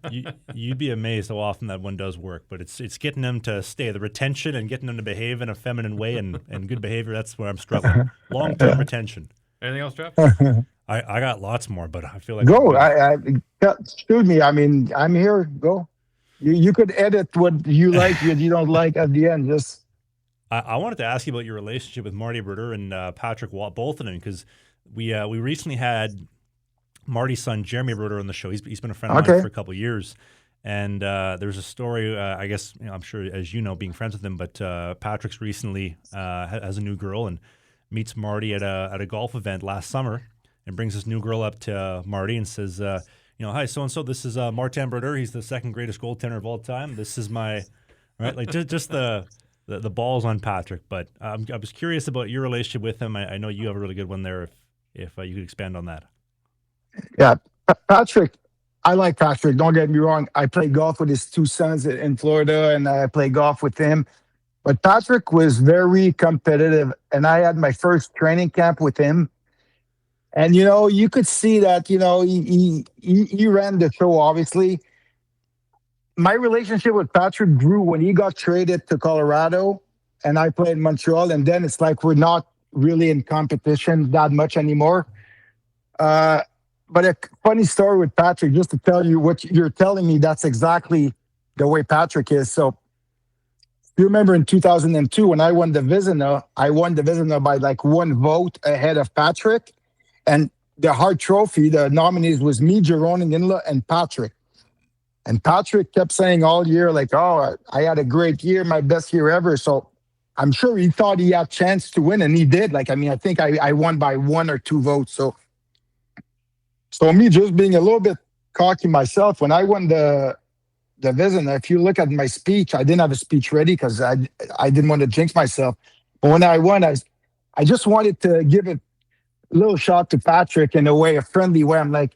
You'd be amazed how often that one does work, but it's getting them to stay, the retention and getting them to behave in a feminine way and good behavior. That's where I'm struggling. Long-term retention. Anything else, Jeff? I got lots more, but I feel like Go. Shoot me. I mean, I'm here. Go. You could edit what you like, what you don't like at the end. Just. I wanted to ask you about your relationship with Marty Brodeur and Patrick Watt, both of them, because we recently had Marty's son Jeremy Brodeur on the show. He's been a friend of mine for a couple of years, and there's a story. I guess I'm sure, as you know, being friends with him, but Patrick's recently has a new girl and meets Marty at a golf event last summer, and brings this new girl up to Marty and says, hi, so and so. This is Martin Brodeur. He's the second greatest goaltender of all time. This is my right, like just the balls on Patrick. But I was curious about your relationship with him. I know you have a really good one there. If you could expand on that. Yeah, Patrick. I like Patrick. Don't get me wrong. I played golf with his two sons in Florida, and I played golf with him. But Patrick was very competitive, and I had my first training camp with him. And you could see that he ran the show. Obviously, my relationship with Patrick grew when he got traded to Colorado, and I played in Montreal. And then it's like we're not really in competition that much anymore. But a funny story with Patrick, just to tell you what you're telling me, that's exactly the way Patrick is. So you remember in 2002 when I won the Vizina, by like one vote ahead of Patrick. And the Hart Trophy, the nominees was me, Jerome Inla, and Patrick. And Patrick kept saying all year, like, oh, I had a great year, my best year ever. So I'm sure he thought he had a chance to win, and he did. Like, I mean, I think I won by 1 or 2 votes. So me just being a little bit cocky myself, when I won the Vizina, if you look at my speech, I didn't have a speech ready because I didn't want to jinx myself. But when I won, I just wanted to give it a little shot to Patrick in a way, a friendly way. I'm like,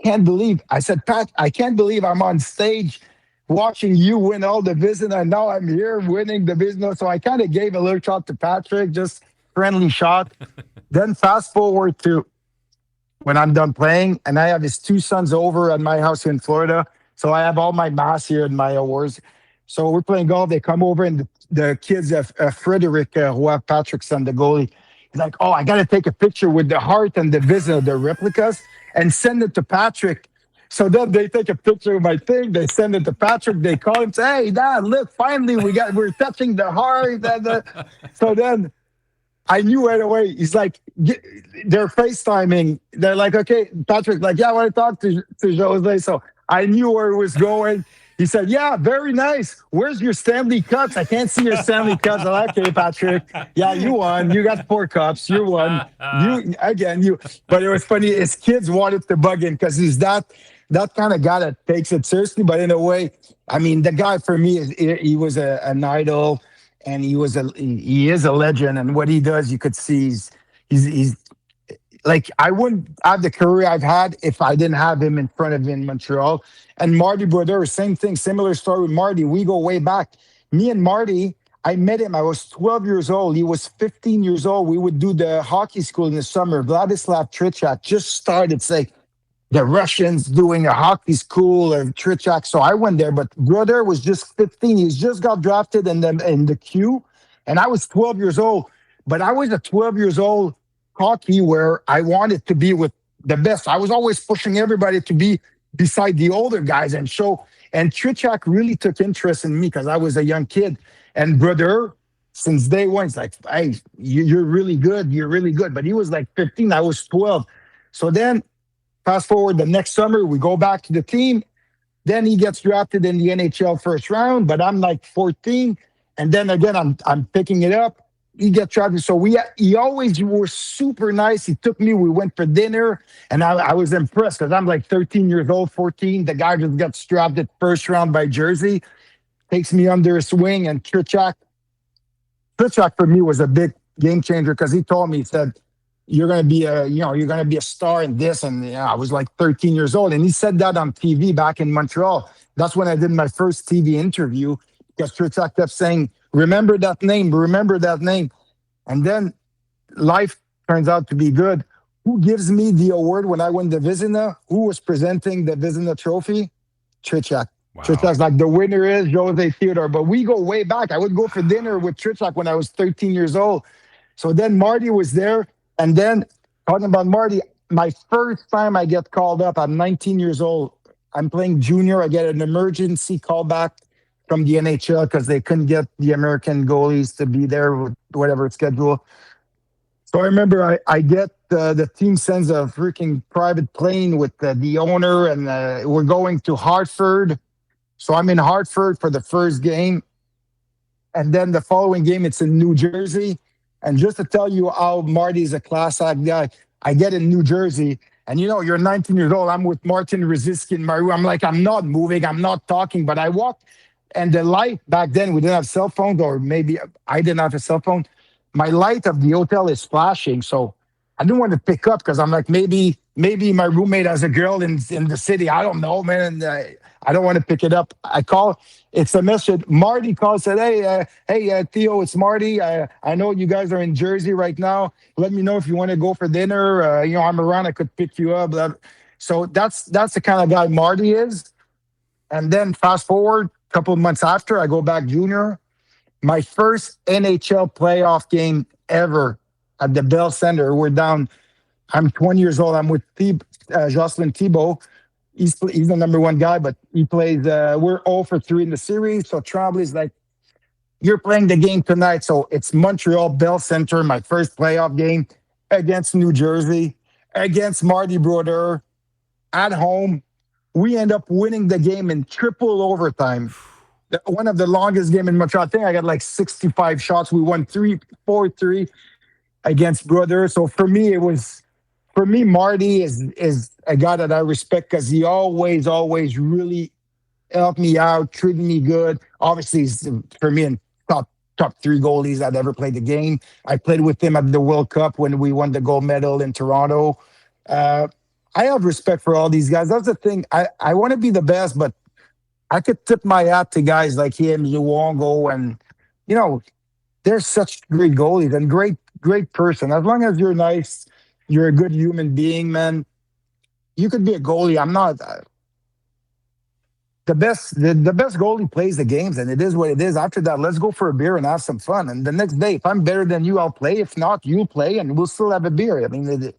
I said, Pat, I can't believe I'm on stage watching you win all the Vizina, and now I'm here winning the Vizina. So I kind of gave a little shot to Patrick, just friendly shot. Then fast forward to when I'm done playing, and I have his 2 sons over at my house in Florida. So I have all my mass here and my awards. So we're playing golf. They come over, and the kids, Frederick, who have Patrick's son, the goalie, he's like, oh, I got to take a picture with the Hart and the Vizina, the replicas, and send it to Patrick. So then they take a picture of my thing. They send it to Patrick. They call him, say, hey, Dad, look, finally we're touching the Hart. So then I knew right away. He's like, they're FaceTiming. They're like, okay, Patrick, like, yeah, I want to talk to Jose. So I knew where it was going. He said, yeah, very nice. Where's your Stanley Cups? I can't see your Stanley Cups. I'm like, okay, Patrick. Yeah, you won. You got 4 cups. You won. You. But it was funny. His kids wanted to bug him because he's that kind of guy that takes it seriously. But in a way, I mean, the guy for me, he was an idol, and he is a legend. And what he does, you could see he's like, I wouldn't have the career I've had if I didn't have him in front of me in Montreal. And Marty Brodeur, same thing, similar story with Marty. We go way back. Me and Marty, I met him. I was 12 years old. He was 15 years old. We would do the hockey school in the summer. Vladislav Trichak just started, say, the Russians doing a hockey school or Trichak. So I went there, but Brodeur was just 15. He just got drafted in the queue. And I was 12 years old. But I was a 12 years old hockey where I wanted to be with the best. I was always pushing everybody to be beside the older guys and show. And Trichak really took interest in me because I was a young kid. And Brodeur, since day one, he's like, hey, you're really good. You're really good. But he was like 15. I was 12. So then fast forward the next summer, we go back to the team. Then he gets drafted in the NHL first round, but I'm like 14. And then again, I'm picking it up. He gets drafted. So he always was super nice. He took me, we went for dinner, and I was impressed because I'm like 13 years old, 14. The guy just got drafted first round by Jersey, takes me under his wing, and Trichak for me was a big game changer because he told me, he said, you're gonna be a star in this. And yeah, I was like 13 years old, and he said that on TV back in Montreal. That's when I did my first TV interview because Trichak kept saying, "Remember that name, remember that name," and then life turns out to be good. Who gives me the award when I win the Vizina? Who was presenting the Vizina trophy? Trichak. Wow. Trichak's like, the winner is Jose Theodore. But we go way back. I would go for dinner with Trichak when I was 13 years old. So then Marty was there. And then, talking about Marty, my first time I get called up, I'm 19 years old. I'm playing junior. I get an emergency call back from the NHL because they couldn't get the American goalies to be there with whatever schedule. So I remember I get the team sends a freaking private plane with the owner, and we're going to Hartford. So I'm in Hartford for the first game. And then the following game, it's in New Jersey. And just to tell you how Marty's a class act guy, I get in New Jersey. And you're 19 years old. I'm with Martin Rosiski in my room. I'm like, I'm not moving. I'm not talking. But I walk, and the light back then, we didn't have cell phones, or maybe I didn't have a cell phone. My light of the hotel is flashing. So I didn't want to pick up because I'm like, maybe my roommate has a girl in the city. I don't know, man. And I don't want to pick it up. I call. It's a message. Marty calls, said, hey, Theo, it's Marty. I know you guys are in Jersey right now. Let me know if you want to go for dinner. I'm around. I could pick you up. So that's the kind of guy Marty is. And then fast forward a couple of months after, I go back junior. My first NHL playoff game ever at the Bell Center. We're down. I'm 20 years old. I'm with Jocelyn Thibault. He's the number one guy, but he plays. We're 0-3 in the series. So Tremblay's like, you're playing the game tonight. So it's Montreal Bell Center, my first playoff game against New Jersey, against Marty Brodeur at home. We end up winning the game in triple overtime. One of the longest game in Montreal. I think I got like 65 shots. We won 4-3 against Brodeur. So for me, Marty is a guy that I respect because he always really helped me out, treated me good. Obviously, he's, for me, in top 3 goalies that ever played the game. I played with him at the World Cup when we won the gold medal in Toronto. I have respect for all these guys. That's the thing. I want to be the best, but I could tip my hat to guys like him, Luongo, and they're such great goalies and great person. As long as you're nice, you're a good human being, man. You could be a goalie. I'm not the best. The best goalie plays the games, and it is what it is. After that, let's go for a beer and have some fun. And the next day, if I'm better than you, I'll play. If not, you'll play, and we'll still have a beer. I mean,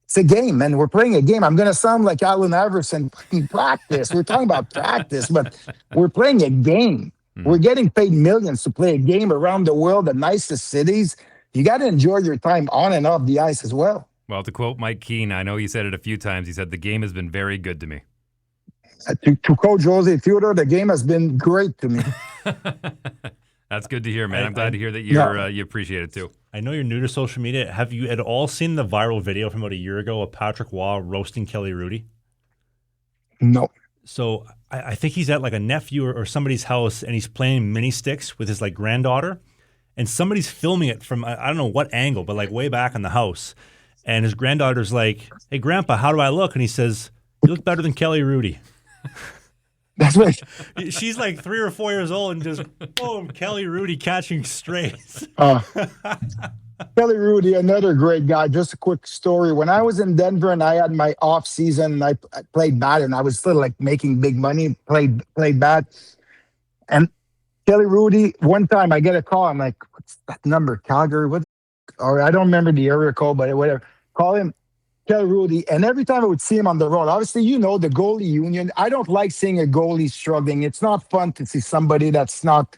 it's a game, man. We're playing a game. I'm going to sound like Allen Iverson. Practice. We're talking about practice, but we're playing a game. We're getting paid millions to play a game around the world, the nicest cities. You got to enjoy your time on and off the ice as well. Well, to quote Mike Keane, I know he said it a few times. He said, the game has been very good to me. To coach Jose Theodore, the game has been great to me. That's good to hear, man. I'm glad to hear that you appreciate it too. I know you're new to social media. Have you at all seen the viral video from about a year ago of Patrick Waugh roasting Kelly Rudy? No. So I think he's at like a nephew or somebody's house, and he's playing mini sticks with his like granddaughter, and somebody's filming it from I don't know what angle, but like way back in the house. And his granddaughter's like, "Hey, Grandpa, how do I look?" And he says, "You look better than Kelly Rudy." That's right. She's like 3 or 4 years old and just, boom, Kelly Rudy catching strays. Kelly Rudy, another great guy. Just a quick story. When I was in Denver and I had my off season, and I played bad, and I was still like making big money, played bad. And Kelly Rudy, one time I get a call. I'm like, what's that number? Calgary? What? Or I don't remember the area code, but whatever. Call him. Kelly Rudy, and every time I would see him on the road, obviously, the goalie union, I don't like seeing a goalie struggling. It's not fun to see somebody that's not,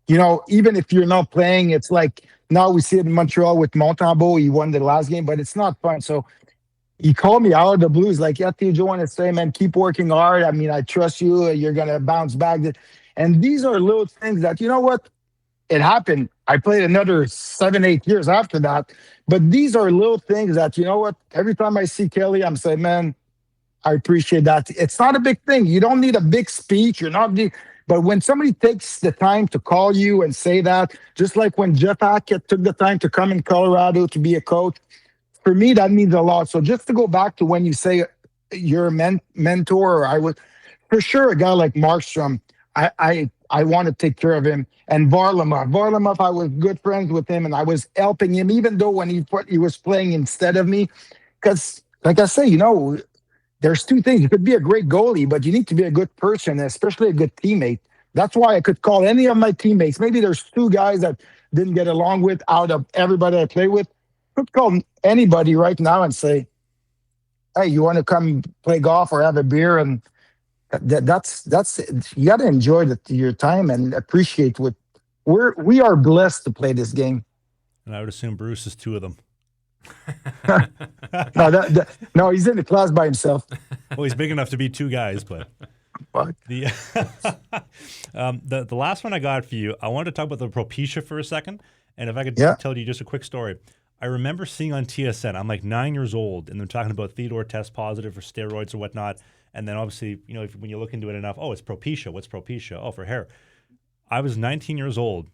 even if you're not playing, it's like now we see it in Montreal with Montembeault. He won the last game, but it's not fun. So he called me out of the blue. He's like, yeah, Theo, I want to say, man, keep working hard. I mean, I trust you. You're going to bounce back. And these are little things that, you know what? It happened. I played another 7-8 years after that. But these are little things that, you know what? Every time I see Kelly, I'm saying, man, I appreciate that. It's not a big thing. You don't need a big speech. But when somebody takes the time to call you and say that, just like when Jeff Hackett took the time to come in Colorado to be a coach, for me, that means a lot. So just to go back to when you say you're a mentor, or I would, for sure, a guy like Markstrom, I want to take care of him. And Varlamov, I was good friends with him, and I was helping him, even though when he was playing instead of me. Because, like I say, you know, there's two things. You could be a great goalie, but you need to be a good person, especially a good teammate. That's why I could call any of my teammates. Maybe there's two guys that didn't get along with out of everybody I play with. I could call anybody right now and say, hey, you want to come play golf or have a beer? And that's you got to enjoy your time and appreciate what we are blessed to play this game. And I would assume Bruce is two of them. No, he's in the class by himself. Well, he's big enough to be two guys, but the last one I got for you, I wanted to talk about the Propecia for a second, and if I could tell you just a quick story. I remember seeing on TSN, I'm like 9 years old, and they're talking about Theodore test positive for steroids or whatnot, and then obviously, you know, when you look into it enough, oh, it's Propecia. What's Propecia? Oh, for hair. I was 19 years old,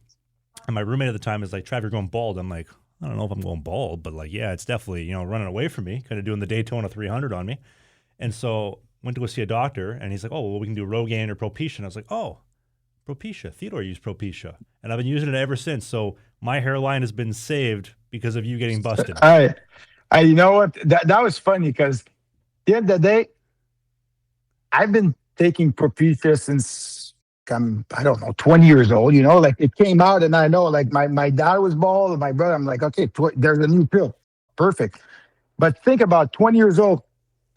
and my roommate at the time is like, Trav, you're going bald. I'm like, I don't know if I'm going bald, but like, yeah, it's definitely, you know, running away from me, kind of doing the Daytona 300 on me. And so went to go see a doctor, and he's like, oh, well, we can do Rogaine or Propecia. And I was like, oh, Propecia. Theodore used Propecia. And I've been using it ever since. So my hairline has been saved because of you getting busted. You know what? That was funny because at the end of the day, I've been taking Propecia since I'm, I don't know, 20 years old, you know, like it came out and I know like my dad was bald and my brother, I'm like, okay, there's a new pill. Perfect. But think about 20 years old.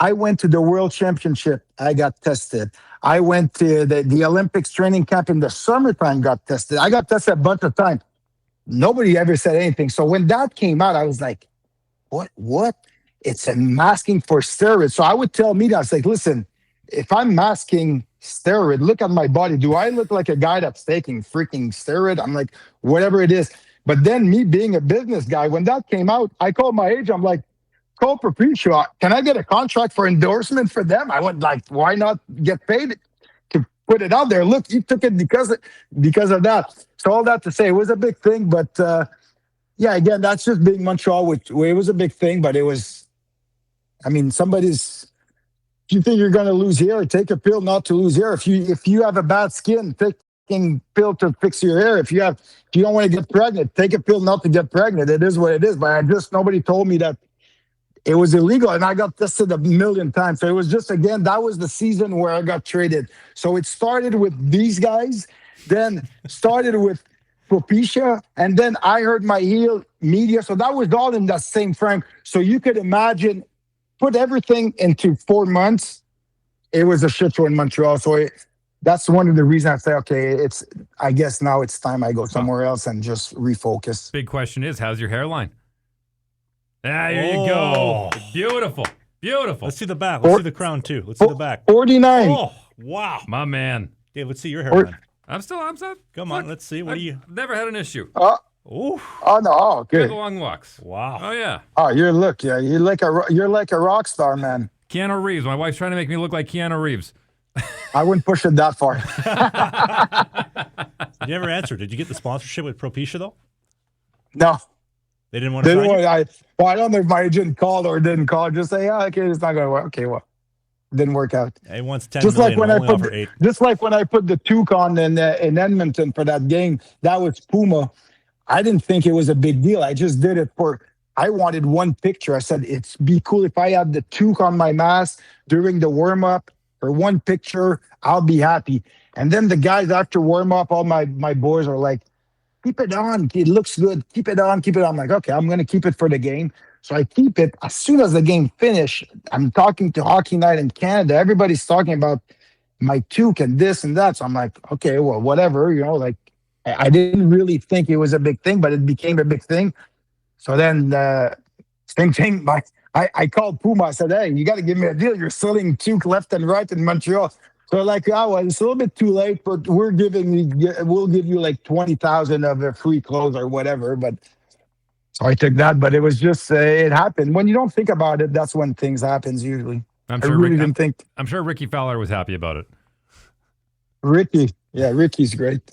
I went to the World Championship. I got tested. I went to the Olympics training camp in the summertime, got tested. I got tested a bunch of times. Nobody ever said anything. So when that came out, I was like, what? It's a masking for steroids. So I would tell media, I was like, listen, if I'm masking steroid, look at my body. Do I look like a guy that's taking freaking steroid? I'm like, whatever it is. But then me being a business guy, when that came out, I called my agent. I'm like, call Propecia. Can I get a contract for endorsement for them? I went like, why not get paid to put it out there? Look, you took it because of that. So all that to say, it was a big thing. But yeah, again, that's just being Montreal. It was a big thing, but it was, I mean, if you think you're going to lose hair, take a pill not to lose hair. If you have a bad skin, take a pill to fix your hair. If you don't want to get pregnant, take a pill not to get pregnant. It is what it is. But nobody told me that it was illegal, and I got tested a million times. So it was just, again, that was the season where I got traded. So it started with these guys, then started with Propecia, and then I heard my heel media. So that was all in that same frame. So you could imagine, put everything into 4 months. It was a shit show in Montreal. So that's one of the reasons I say, okay, I guess now it's time I go somewhere else and just refocus. Big question is, how's your hairline? There you go. Beautiful. Beautiful. Let's see the back. Let's see the crown, too. Let's see the back. 49. Oh, wow. My man. Dave, let's see your hairline. I'm still. Come on, let's see. What do you... Never had an issue. Oh, no. Oh, good. Big long walks. Wow. Oh, yeah. Oh, you're like a rock star, man. Keanu Reeves. My wife's trying to make me look like Keanu Reeves. I wouldn't push it that far. You never answered. Did you get the sponsorship with Propecia, though? No. They didn't want to sign you? I don't know if my agent called or didn't call. Just say, okay, it's not going to work. Okay, well, didn't work out. He wants $10 million, only offer $8. Just like when I put the toque on in Edmonton for that game, that was Puma. I didn't think it was a big deal. I just did it I wanted one picture. I said, it'd be cool if I had the toque on my mask during the warm-up for one picture. I'll be happy. And then the guys after warm-up, all my boys are like, keep it on. It looks good. Keep it on. Keep it on. I'm like, okay, I'm going to keep it for the game. So I keep it. As soon as the game finished, I'm talking to Hockey Night in Canada. Everybody's talking about my toque and this and that. So I'm like, okay, well, whatever. You know, like I didn't really think it was a big thing, but it became a big thing. So then same thing. I called Puma. I said, hey, you got to give me a deal. You're selling toque left and right in Montreal. So like, well, it's a little bit too late, but we'll give you like 20,000 of free clothes or whatever. But so I took that, but it was just it happened. When you don't think about it, that's when things happens usually. I'm sure Ricky Fowler was happy about it. Ricky's great.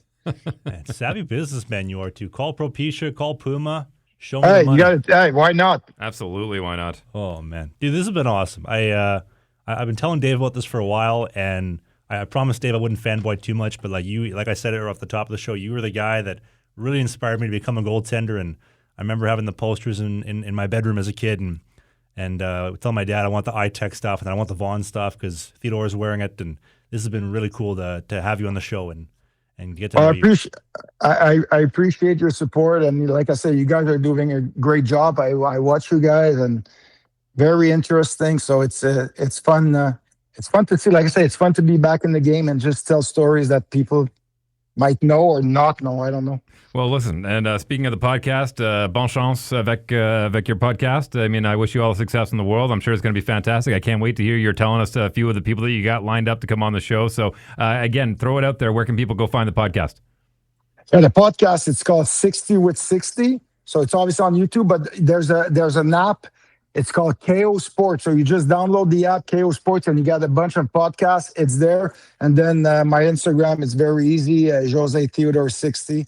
Man, savvy businessman you are too. Call Propecia, call Puma, Show me Hey, the money. you got it. Hey, why not? Absolutely, why not? Oh man, dude, this has been awesome. I've been telling Dave about this for a while, and I promised Dave I wouldn't fanboy too much. But like I said it off the top of the show, you were the guy that really inspired me to become a goaltender. And I remember having the posters in my bedroom as a kid, and tell my dad I want the iTech stuff and I want the Vaughn stuff because Theodore is wearing it. And this has been really cool to have you on the show and get to know you. I appreciate your support, and like I said, you guys are doing a great job. I watch you guys, and very interesting. So it's fun. It's fun to see. Like I say, it's fun to be back in the game and just tell stories that people might know or not know. I don't know. Well, listen, and speaking of the podcast, bon chance avec your podcast. I mean, I wish you all the success in the world. I'm sure it's going to be fantastic. I can't wait to hear you're telling us a few of the people that you got lined up to come on the show. So, again, throw it out there. Where can people go find the podcast? Yeah, the podcast, it's called 60 with 60. So it's obviously on YouTube, but there's an app. It's called KO Sports. So you just download the app, KO Sports, and you got a bunch of podcasts. It's there. And then my Instagram is very easy, Jose Theodore 60.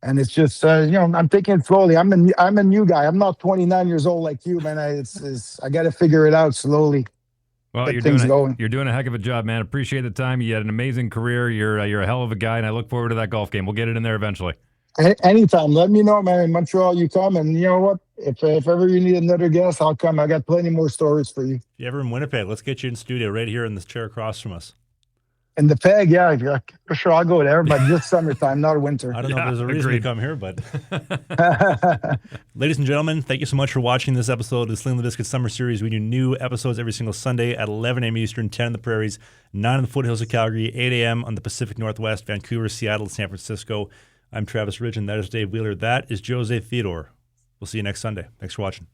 And it's just, I'm taking it slowly. I'm a new guy. I'm not 29 years old like you, man. I got to figure it out slowly. Well, you're doing a heck of a job, man. Appreciate the time. You had an amazing career. You're a hell of a guy, and I look forward to that golf game. We'll get it in there eventually. Anytime. Let me know, man. In Montreal, you come, and you know what? If ever you need another guest, I'll come. I got plenty more stories for you. If you're ever in Winnipeg, let's get you in studio right here in this chair across from us. In the Peg, yeah, for sure. I'll go there, but just summertime, not winter. I don't know if there's a reason to come here, but ladies and gentlemen, thank you so much for watching this episode of the Sling the Biscuit Summer Series. We do new episodes every single Sunday at 11 a.m. Eastern, 10 in the Prairies, 9 in the foothills of Calgary, 8 a.m. on the Pacific Northwest, Vancouver, Seattle, San Francisco. I'm Travis Ridge, and that is Dave Wheeler. That is Jose Theodore. We'll see you next Sunday. Thanks for watching.